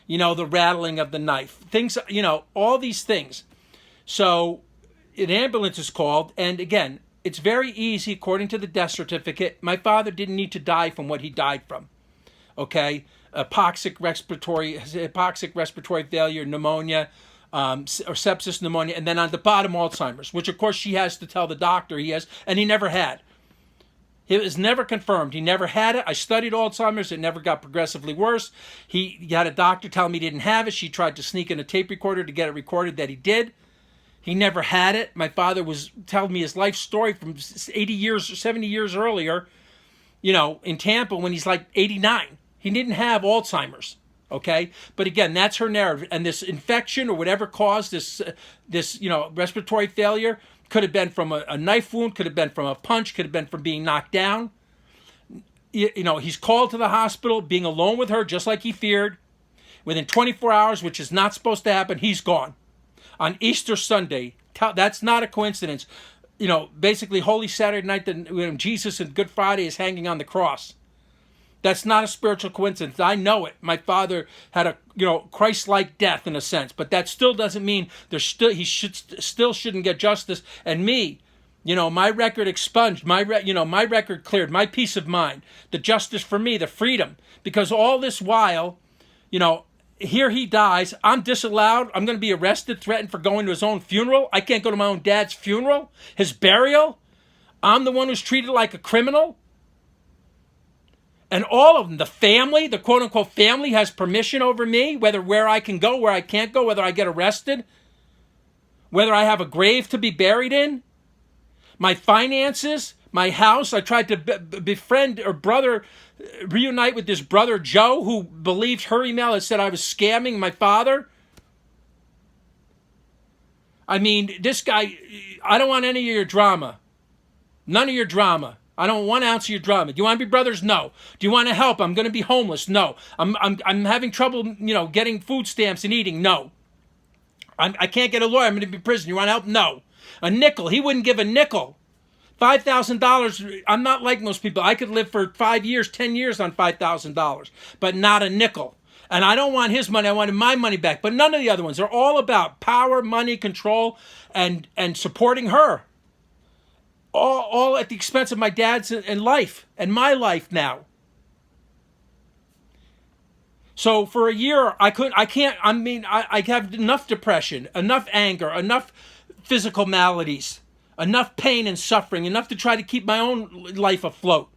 The rattling of the knife, things, all these things. So an ambulance is called. And again, it's very easy, according to the death certificate. My father didn't need to die from what he died from. Okay. Hypoxic respiratory failure, pneumonia, or sepsis, pneumonia. And then on the bottom, Alzheimer's, which of course she has to tell the doctor he has, and he never had. It was never confirmed. He never had it. I studied Alzheimer's. It never got progressively worse. He had a doctor tell him he didn't have it. She tried to sneak in a tape recorder to get it recorded that he did. He never had it. My father was telling me his life story from 80 years or 70 years earlier, in Tampa when he's like 89. He didn't have Alzheimer's. Okay. But again, that's her narrative. And this infection or whatever caused this respiratory failure could have been from a knife wound, could have been from a punch, could have been from being knocked down. He's called to the hospital, being alone with her, just like he feared. Within 24 hours, which is not supposed to happen, he's gone. On Easter Sunday, that's not a coincidence. Basically Holy Saturday night, when Jesus and Good Friday is hanging on the cross. That's not a spiritual coincidence. I know it. My father had a Christ-like death in a sense, but that still doesn't mean he still shouldn't get justice. And me, my record expunged, my record cleared, my peace of mind, the justice for me, the freedom, because all this while, here he dies. I'm disallowed. I'm going to be arrested, threatened for going to his own funeral. I can't go to my own dad's funeral, his burial. I'm the one who's treated like a criminal. And all of them, the family, the quote-unquote family, has permission over me, where I can go, where I can't go, whether I get arrested, whether I have a grave to be buried in, my finances, my house. I tried to befriend or reunite with this brother Joe, who believed her email that said I was scamming my father. I mean, this guy, I don't want any of your drama. None of your drama. I don't want 1 ounce of your drama. Do you want to be brothers? No. Do you want to help? I'm going to be homeless? No. I'm having trouble, getting food stamps and eating? No. I can't get a lawyer. I'm going to be in prison. You want to help? No. A nickel. He wouldn't give a nickel. $5,000. I'm not like most people. I could live for 5 years, 10 years on $5,000, but not a nickel. And I don't want his money. I wanted my money back. But none of the other ones. They're all about power, money, control, and supporting her. All at the expense of my dad's and life and my life now. So for a year, I have enough depression, enough anger, enough physical maladies, enough pain and suffering, enough to try to keep my own life afloat.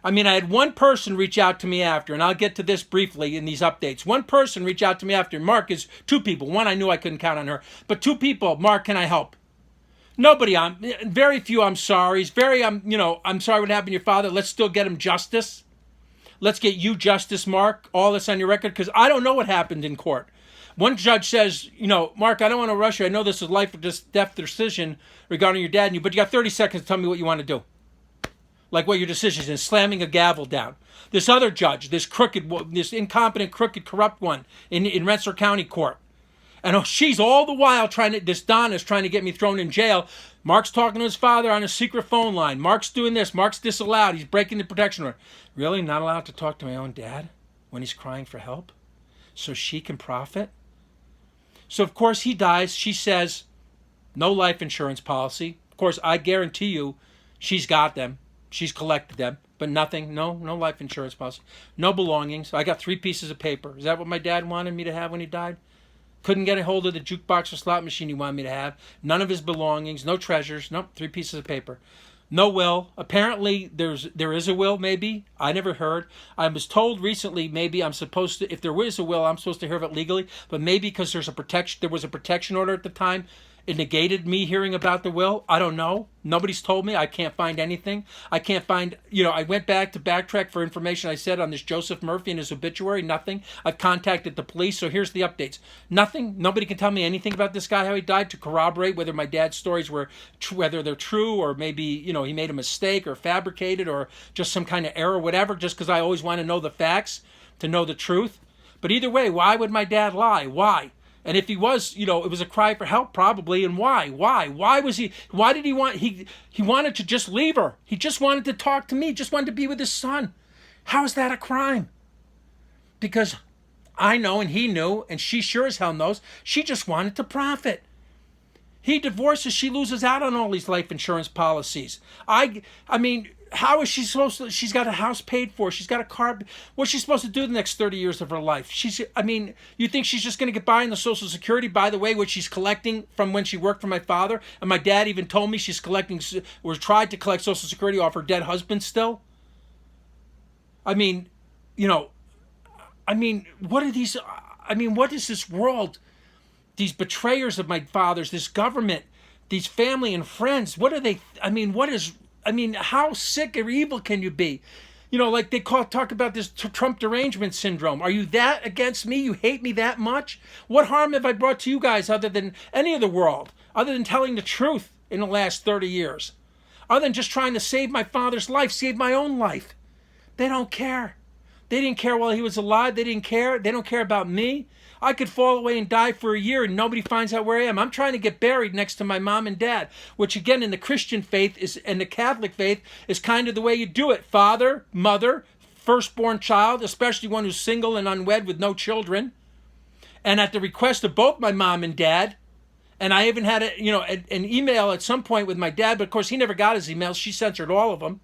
I had one person reach out to me after, and I'll get to this briefly in these updates. One person reach out to me after. Mark is 2 people. One, I knew I couldn't count on her. But 2 people, Mark, can I help? Nobody. Very few. I'm sorry. I'm sorry what happened to your father. Let's still get him justice. Let's get you justice, Mark. All this on your record, because I don't know what happened in court. One judge says, Mark, I don't want to rush you. I know this is life or death decision regarding your dad, but you got 30 seconds to tell me what you want to do. Like what your decision is, slamming a gavel down. This other judge, this incompetent, crooked, corrupt one in Rensselaer County Court. And she's all the while this Donna is trying to get me thrown in jail. Mark's talking to his father on a secret phone line. Mark's doing this. Mark's disallowed. He's breaking the protection order. Really? Not allowed to talk to my own dad when he's crying for help? So she can profit? So, of course, he dies. She says, no life insurance policy. Of course, I guarantee you she's got them. She's collected them. But nothing. No life insurance policy. No belongings. I got 3 pieces of paper. Is that what my dad wanted me to have when he died? Couldn't get a hold of the jukebox or slot machine he wanted me to have. None of his belongings. No treasures. Nope. 3 pieces of paper. No will. Apparently, there is a will, maybe. I never heard. I was told recently maybe I'm supposed to, if there is a will, I'm supposed to hear of it legally. But maybe because there was a protection order at the time, it negated me hearing about the will. I don't know. Nobody's told me. I can't find anything. I can't find, I went back to backtrack for information I said on this Joseph Murphy and his obituary. Nothing. I've contacted the police. So here's the updates. Nothing. Nobody can tell me anything about this guy, how he died, to corroborate whether my dad's stories whether they're true, or maybe, he made a mistake or fabricated or just some kind of error, whatever, just because I always want to know the facts, to know the truth. But either way, why would my dad lie? Why? And if he was, it was a cry for help, probably. And why? Why did he want, he wanted to just leave her. He just wanted to talk to me, just wanted to be with his son. How is that a crime? Because I know, and he knew, and she sure as hell knows, she just wanted to profit. He divorces, she loses out on all these life insurance policies. I mean, how is she supposed to, she's got a house paid for, she's got a car, what's she supposed to do the next 30 years of her life? You think she's just going to get by on the Social Security, by the way, which she's collecting from when she worked for my father? And my dad even told me she's collecting, or tried to collect Social Security off her dead husband still. What is this world? These betrayers of my father's, this government, these family and friends, what are they, how sick or evil can you be? Like they talk about this Trump derangement syndrome. Are you that against me? You hate me that much? What harm have I brought to you guys other than any of the world? Other than telling the truth in the last 30 years? Other than just trying to save my father's life, save my own life? They don't care. They didn't care while he was alive. They didn't care. They don't care about me. I could fall away and die for a year and nobody finds out where I am. I'm trying to get buried next to my mom and dad, which again in the Christian faith is, and the Catholic faith is kind of the way you do it. Father, mother, firstborn child, especially one who's single and unwed with no children. And at the request of both my mom and dad, and I even had an email at some point with my dad, but of course he never got his emails. She censored all of them.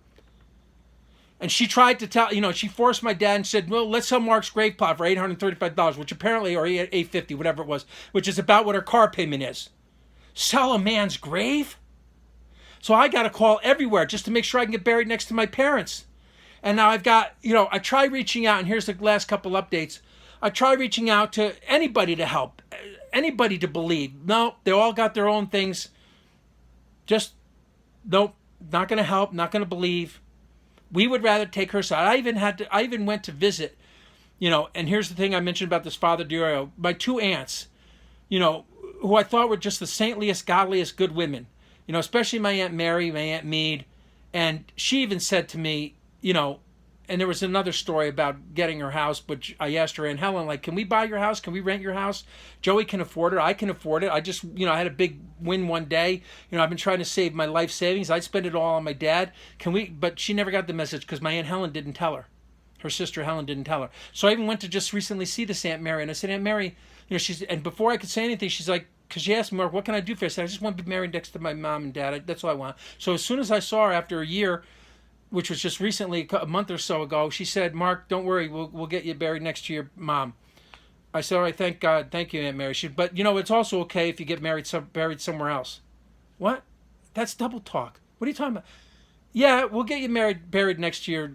And she tried to tell, she forced my dad and said, well, let's sell Mark's grave plot for $835, which apparently, or $850, whatever it was, which is about what her car payment is. Sell a man's grave? So I got a call everywhere just to make sure I can get buried next to my parents. And now I've got, I tried reaching out, and here's the last couple updates. I tried reaching out to anybody to help, anybody to believe. No, they all got their own things. Just, nope, not going to help, not going to believe. We would rather take her side. I even went to visit, and here's the thing I mentioned about this Father DiBello. My two aunts, who I thought were just the saintliest, godliest, good women, especially my Aunt Mary, my Aunt Mead. And she even said to me, and there was another story about getting her house, but I asked her, Aunt Helen, like, can we buy your house? Can we rent your house? Joey can afford it. I can afford it. I just, I had a big win one day. I've been trying to save my life savings. I spent it all on my dad. Can we? But she never got the message because my Aunt Helen didn't tell her. Her sister Helen didn't tell her. So I even went to just recently see this Aunt Mary, and I said, Aunt Mary, and before I could say anything, she's like, because she asked me, Mark, what can I do for you? I said, I just want to be married next to my mom and dad. That's all I want. So as soon as I saw her after a year, which was just recently, a month or so ago, she said, Mark, don't worry, we'll get you buried next to your mom. I said, all right, thank God, thank you, Aunt Mary. But it's also okay if you get buried somewhere else. What? That's double talk. What are you talking about? Yeah, we'll get you buried next to your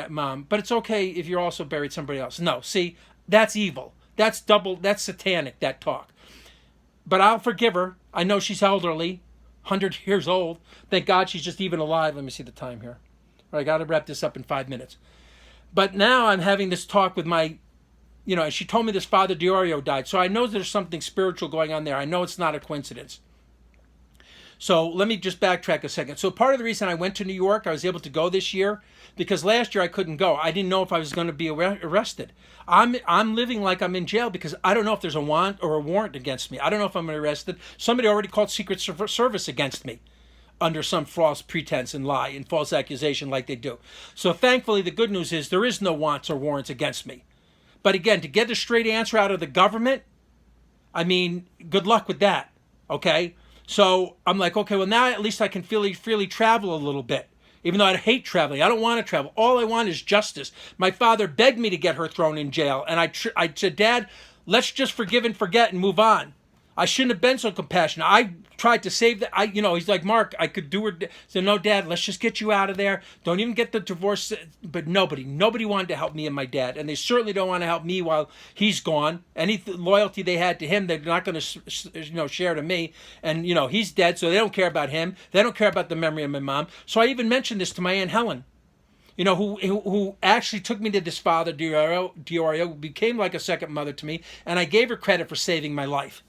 mom, but it's okay if you're also buried somebody else. No, see, that's evil. That's satanic, that talk. But I'll forgive her. I know she's elderly, 100 years old. Thank God she's just even alive. Let me see the time here. I got to wrap this up in 5 minutes. But now I'm having this talk with my, and she told me this Father DiBello died. So I know there's something spiritual going on there. I know it's not a coincidence. So let me just backtrack a second. So part of the reason I went to New York, I was able to go this year, because last year I couldn't go. I didn't know if I was going to be arrested. I'm living like I'm in jail because I don't know if there's a warrant or a warrant against me. I don't know if I'm arrested. Somebody already called Secret Service against me under some false pretense and lie and false accusation like they do. So thankfully, the good news is there is no wants or warrants against me. But again, to get a straight answer out of the government, good luck with that, okay? So I'm like, okay, well now at least I can freely travel a little bit, even though I hate traveling. I don't want to travel. All I want is justice. My father begged me to get her thrown in jail, and I said, Dad, let's just forgive and forget and move on. I shouldn't have been so compassionate. I tried to save that. He's like, Mark, I could do her. So no, Dad, let's just get you out of there. Don't even get the divorce. But nobody wanted to help me and my dad. And they certainly don't want to help me while he's gone. Any loyalty they had to him, they're not going to, share to me. And, he's dead, so they don't care about him. They don't care about the memory of my mom. So I even mentioned this to my Aunt Helen, who actually took me to this Father DiBello, who became like a second mother to me. And I gave her credit for saving my life.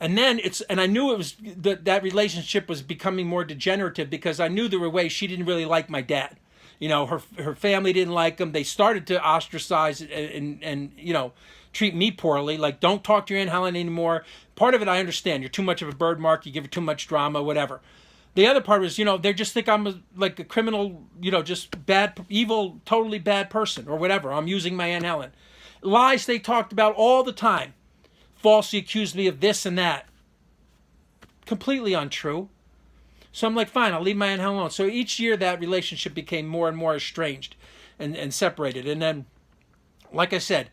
And then I knew it was that relationship was becoming more degenerative because I knew there were ways she didn't really like my dad. Her family didn't like him. They started to ostracize and treat me poorly. Like, don't talk to your Aunt Helen anymore. Part of it I understand. You're too much of a bird, Mark. You give her too much drama, whatever. The other part was, they just think I'm like a criminal, just bad, evil, totally bad person or whatever. I'm using my Aunt Helen. Lies they talked about all the time. Falsely accused me of this and that. Completely untrue. So I'm like, fine, I'll leave my Aunt Helen alone. So each year that relationship became more and more estranged and separated. And then, like I said,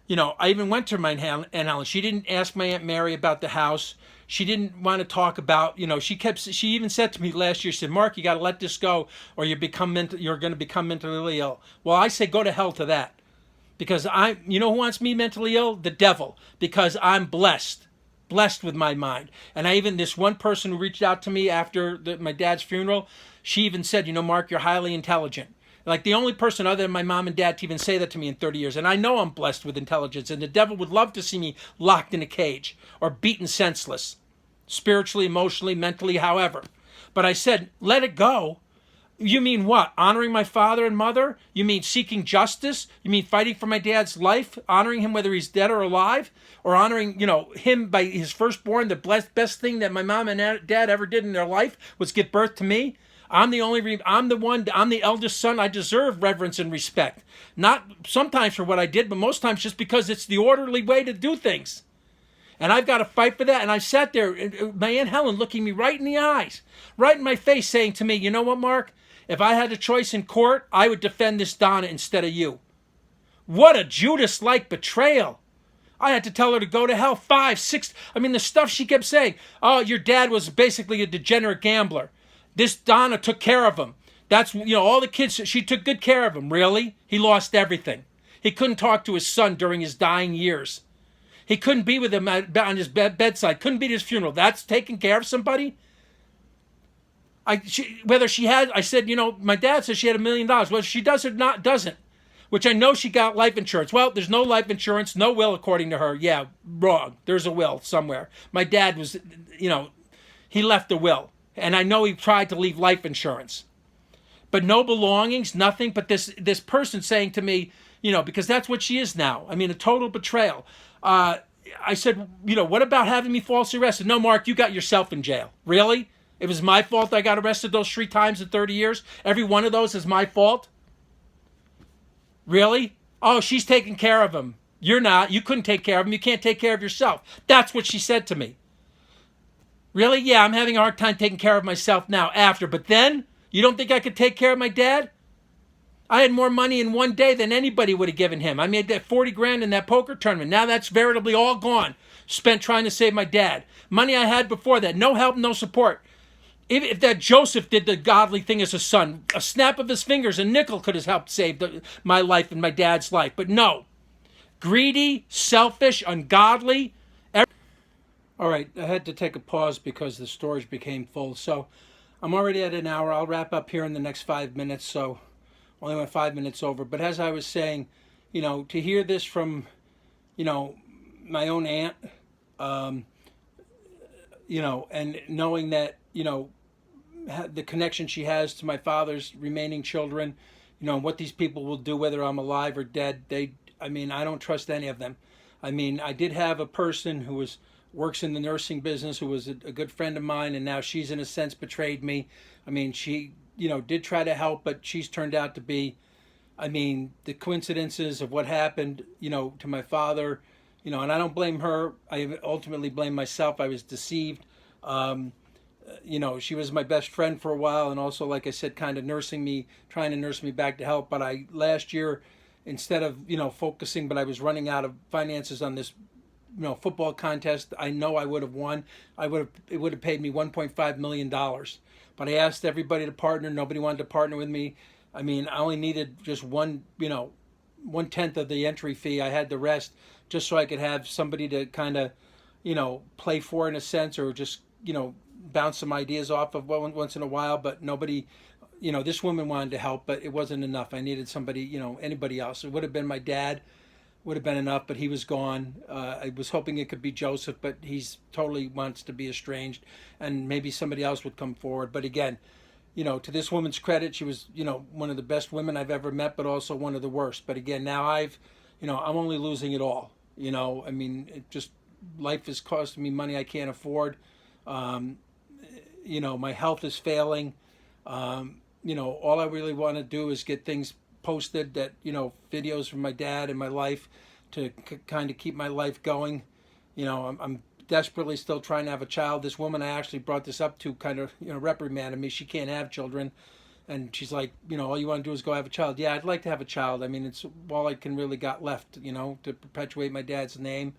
I even went to my Aunt Helen. She didn't ask my Aunt Mary about the house. She didn't want to talk about, she even said to me last year, she said, Mark, you got to let this go or you're going to become mentally ill. Well, I say go to hell to that. Because who wants me mentally ill? The devil. Because I'm blessed with my mind. And this one person who reached out to me after my dad's funeral, she even said, Mark, you're highly intelligent. Like the only person other than my mom and dad to even say that to me in 30 years. And I know I'm blessed with intelligence. And the devil would love to see me locked in a cage or beaten senseless. Spiritually, emotionally, mentally, however. But I said, let it go. You mean what? Honoring my father and mother? You mean seeking justice? You mean fighting for my dad's life? Honoring him whether he's dead or alive? Or honoring, him by his firstborn? The best thing that my mom and dad ever did in their life was give birth to me? I'm the eldest son. I deserve reverence and respect. Not sometimes for what I did, but most times just because it's the orderly way to do things. And I've got to fight for that. And I sat there, my Aunt Helen looking me right in the eyes, right in my face, saying to me, you know what, Mark? If I had a choice in court, I would defend this Donna instead of you. What a Judas-like betrayal. I had to tell her to go to hell 5, 6. I mean, the stuff she kept saying. Oh, your dad was basically a degenerate gambler. This Donna took care of him. That's, all the kids, she took good care of him. Really? He lost everything. He couldn't talk to his son during his dying years. He couldn't be with him on his bedside. Couldn't be at his funeral. That's taking care of somebody? I said, my dad says she had $1 million. Whether she does or not, doesn't. Which I know she got life insurance. Well, there's no life insurance, no will according to her. Yeah, wrong. There's a will somewhere. My dad was, he left a will. And I know he tried to leave life insurance. But no belongings, nothing. But this person saying to me, because that's what she is now. I mean, a total betrayal. I said, what about having me falsely arrested? No, Mark, you got yourself in jail. Really? It was my fault I got arrested those 3 times in 30 years? Every one of those is my fault? Really? Oh, she's taking care of him. You're not. You couldn't take care of him. You can't take care of yourself. That's what she said to me. Really? Yeah, I'm having a hard time taking care of myself now after. But then? You don't think I could take care of my dad? I had more money in one day than anybody would have given him. I made that 40 grand in that poker tournament. Now that's veritably all gone. Spent trying to save my dad. Money I had before that. No help, no support. If that Joseph did the godly thing as a son, a snap of his fingers, a nickel could have helped save my life and my dad's life. But no. Greedy, selfish, ungodly. All right, I had to take a pause because the storage became full. So I'm already at an hour. I'll wrap up here in the next 5 minutes. So only went 5 minutes over. But as I was saying, to hear this from, my own aunt, and knowing that, the connection she has to my father's remaining children, what these people will do, whether I'm alive or dead, I don't trust any of them. I did have a person who works in the nursing business who was a good friend of mine, and now she's in a sense betrayed me. She, did try to help, but she's turned out to be, the coincidences of what happened, to my father, and I don't blame her. I ultimately blame myself. I was deceived. She was my best friend for a while, and also, like I said, kind of trying to nurse me back to health. But last year, instead of, focusing, but I was running out of finances on this, football contest. I know I would have won. It would have paid me $1.5 million. But I asked everybody to partner. Nobody wanted to partner with me. I only needed just 1/10 of the entry fee. I had the rest just so I could have somebody to kind of, play for in a sense, or just, bounce some ideas off of once in a while. But nobody, this woman wanted to help, but it wasn't enough. I needed somebody, anybody else. It would have been my dad, would have been enough, but he was gone. I was hoping it could be Joseph, but he's totally wants to be estranged, and maybe somebody else would come forward. But again, to this woman's credit, she was, one of the best women I've ever met, but also one of the worst. But again, now I'm only losing it all. It just, life is costing me money I can't afford. My health is failing. All I really want to do is get things posted that, videos from my dad and my life to kind of keep my life going. I'm desperately still trying to have a child. This woman I actually brought this up to kind of, reprimanded me. She can't have children. And she's like, all you want to do is go have a child. Yeah, I'd like to have a child. It's all I can really got left, to perpetuate my dad's name,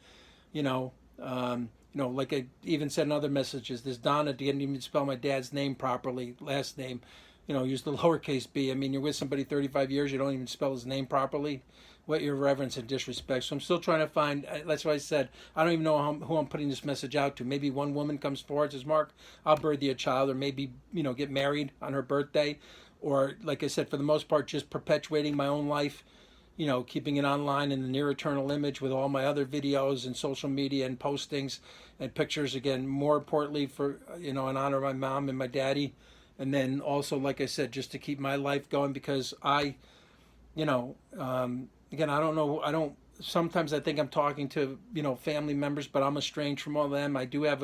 like I even said in other messages, this Donna didn't even spell my dad's name properly, last name. Use the lowercase b. You're with somebody 35 years, you don't even spell his name properly. What your reverence and disrespect. So I'm still trying to find, that's why I said, I don't even know who I'm putting this message out to. Maybe one woman comes forward and says, Mark, I'll birth you a child, or maybe, get married on her birthday. Or, like I said, for the most part, just perpetuating my own life, keeping it online in the near eternal image with all my other videos and social media and postings and pictures. Again, more importantly, for, in honor of my mom and my daddy, And then also, like I said, just to keep my life going, because I, you know, again, I don't know, I don't. Sometimes I think I'm talking to family members, but I'm estranged from all of them. I do have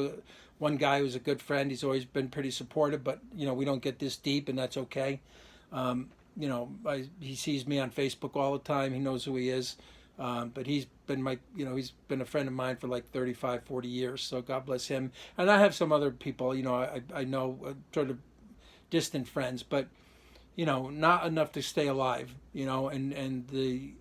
one guy who's a good friend. He's always been pretty supportive, but we don't get this deep, and that's okay. He sees me on Facebook all the time. He knows who he is. But he's been he's been a friend of mine for like 35, 40 years. So God bless him. And I have some other people, I know, sort of distant friends, but, not enough to stay alive, and the,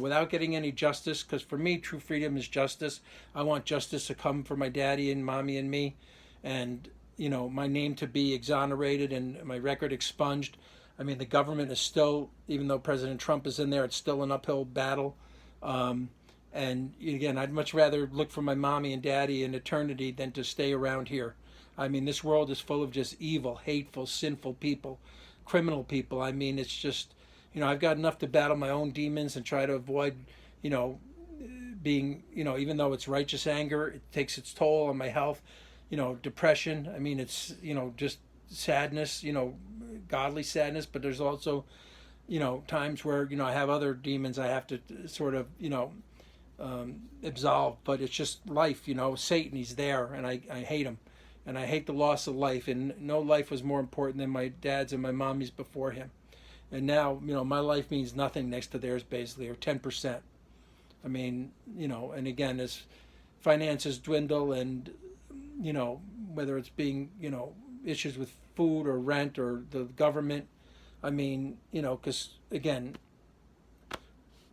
without getting any justice, because for me, true freedom is justice. I want justice to come for my daddy and mommy and me, and, my name to be exonerated and my record expunged. I mean, the government is still, even though President Trump is in there, it's still an uphill battle. And again, I'd much rather look for my mommy and daddy in eternity than to stay around here. I mean, this world is full of just evil, hateful, sinful people, criminal people. I mean, it's just, I've got enough to battle my own demons and try to avoid, being, even though it's righteous anger, it takes its toll on my health, depression. I mean, it's, just sadness, godly sadness, but there's also, times where, I have other demons I have to sort of, absolve, but it's just life, Satan, he's there, and I hate him, and I hate the loss of life, and no life was more important than my dad's and my mommy's before him. And now, my life means nothing next to theirs, basically, or 10%. I mean, and again, as finances dwindle and, whether it's being, issues with food or rent or the government, I mean, because again,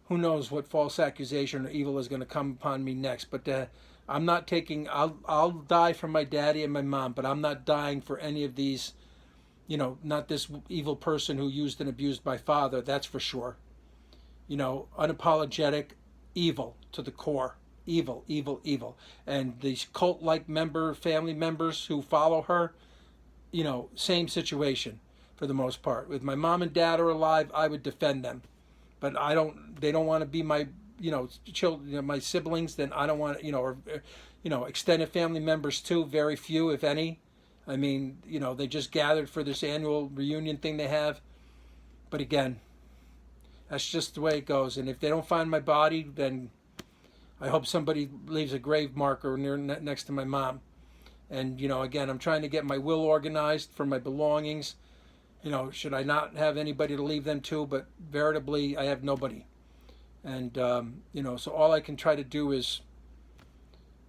who knows what false accusation or evil is going to come upon me next. But I'm not taking, I'll die for my daddy and my mom, but I'm not dying for any of these, not this evil person who used and abused my father, that's for sure. Unapologetic evil to the core. Evil, evil, evil. And these cult-like family members who follow her, same situation. For the most part, if my mom and dad are alive, I would defend them, but they don't want to be my, children, my siblings. Then I don't want, or extended family members too. Very few, if any. I mean, they just gathered for this annual reunion thing they have. But again, that's just the way it goes. And if they don't find my body, then I hope somebody leaves a grave marker next to my mom. And again, I'm trying to get my will organized for my belongings. Should I not have anybody to leave them to? But veritably, I have nobody. And, so all I can try to do is,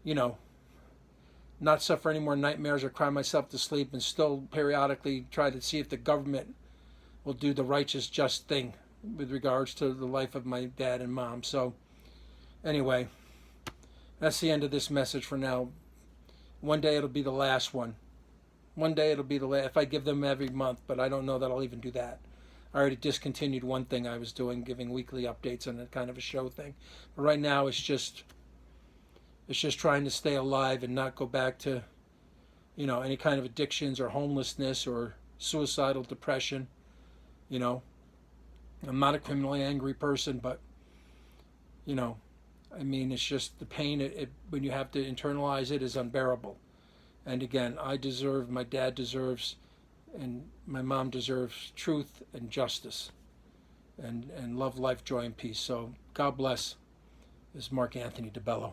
not suffer any more nightmares or cry myself to sleep, and still periodically try to see if the government will do the righteous, just thing with regards to the life of my dad and mom. So anyway, that's the end of this message for now. One day it'll be the last one. One day it'll be the last, if I give them every month, but I don't know that I'll even do that. I already discontinued one thing I was doing, giving weekly updates on a kind of a show thing. But right now it's just trying to stay alive and not go back to, any kind of addictions or homelessness or suicidal depression. I'm not a criminally angry person, but, I mean, it's just the pain, when you have to internalize it, is unbearable. And again, my dad deserves, and my mom deserves truth and justice, and love, life, joy, and peace. So God bless. This is Anthony DiBello.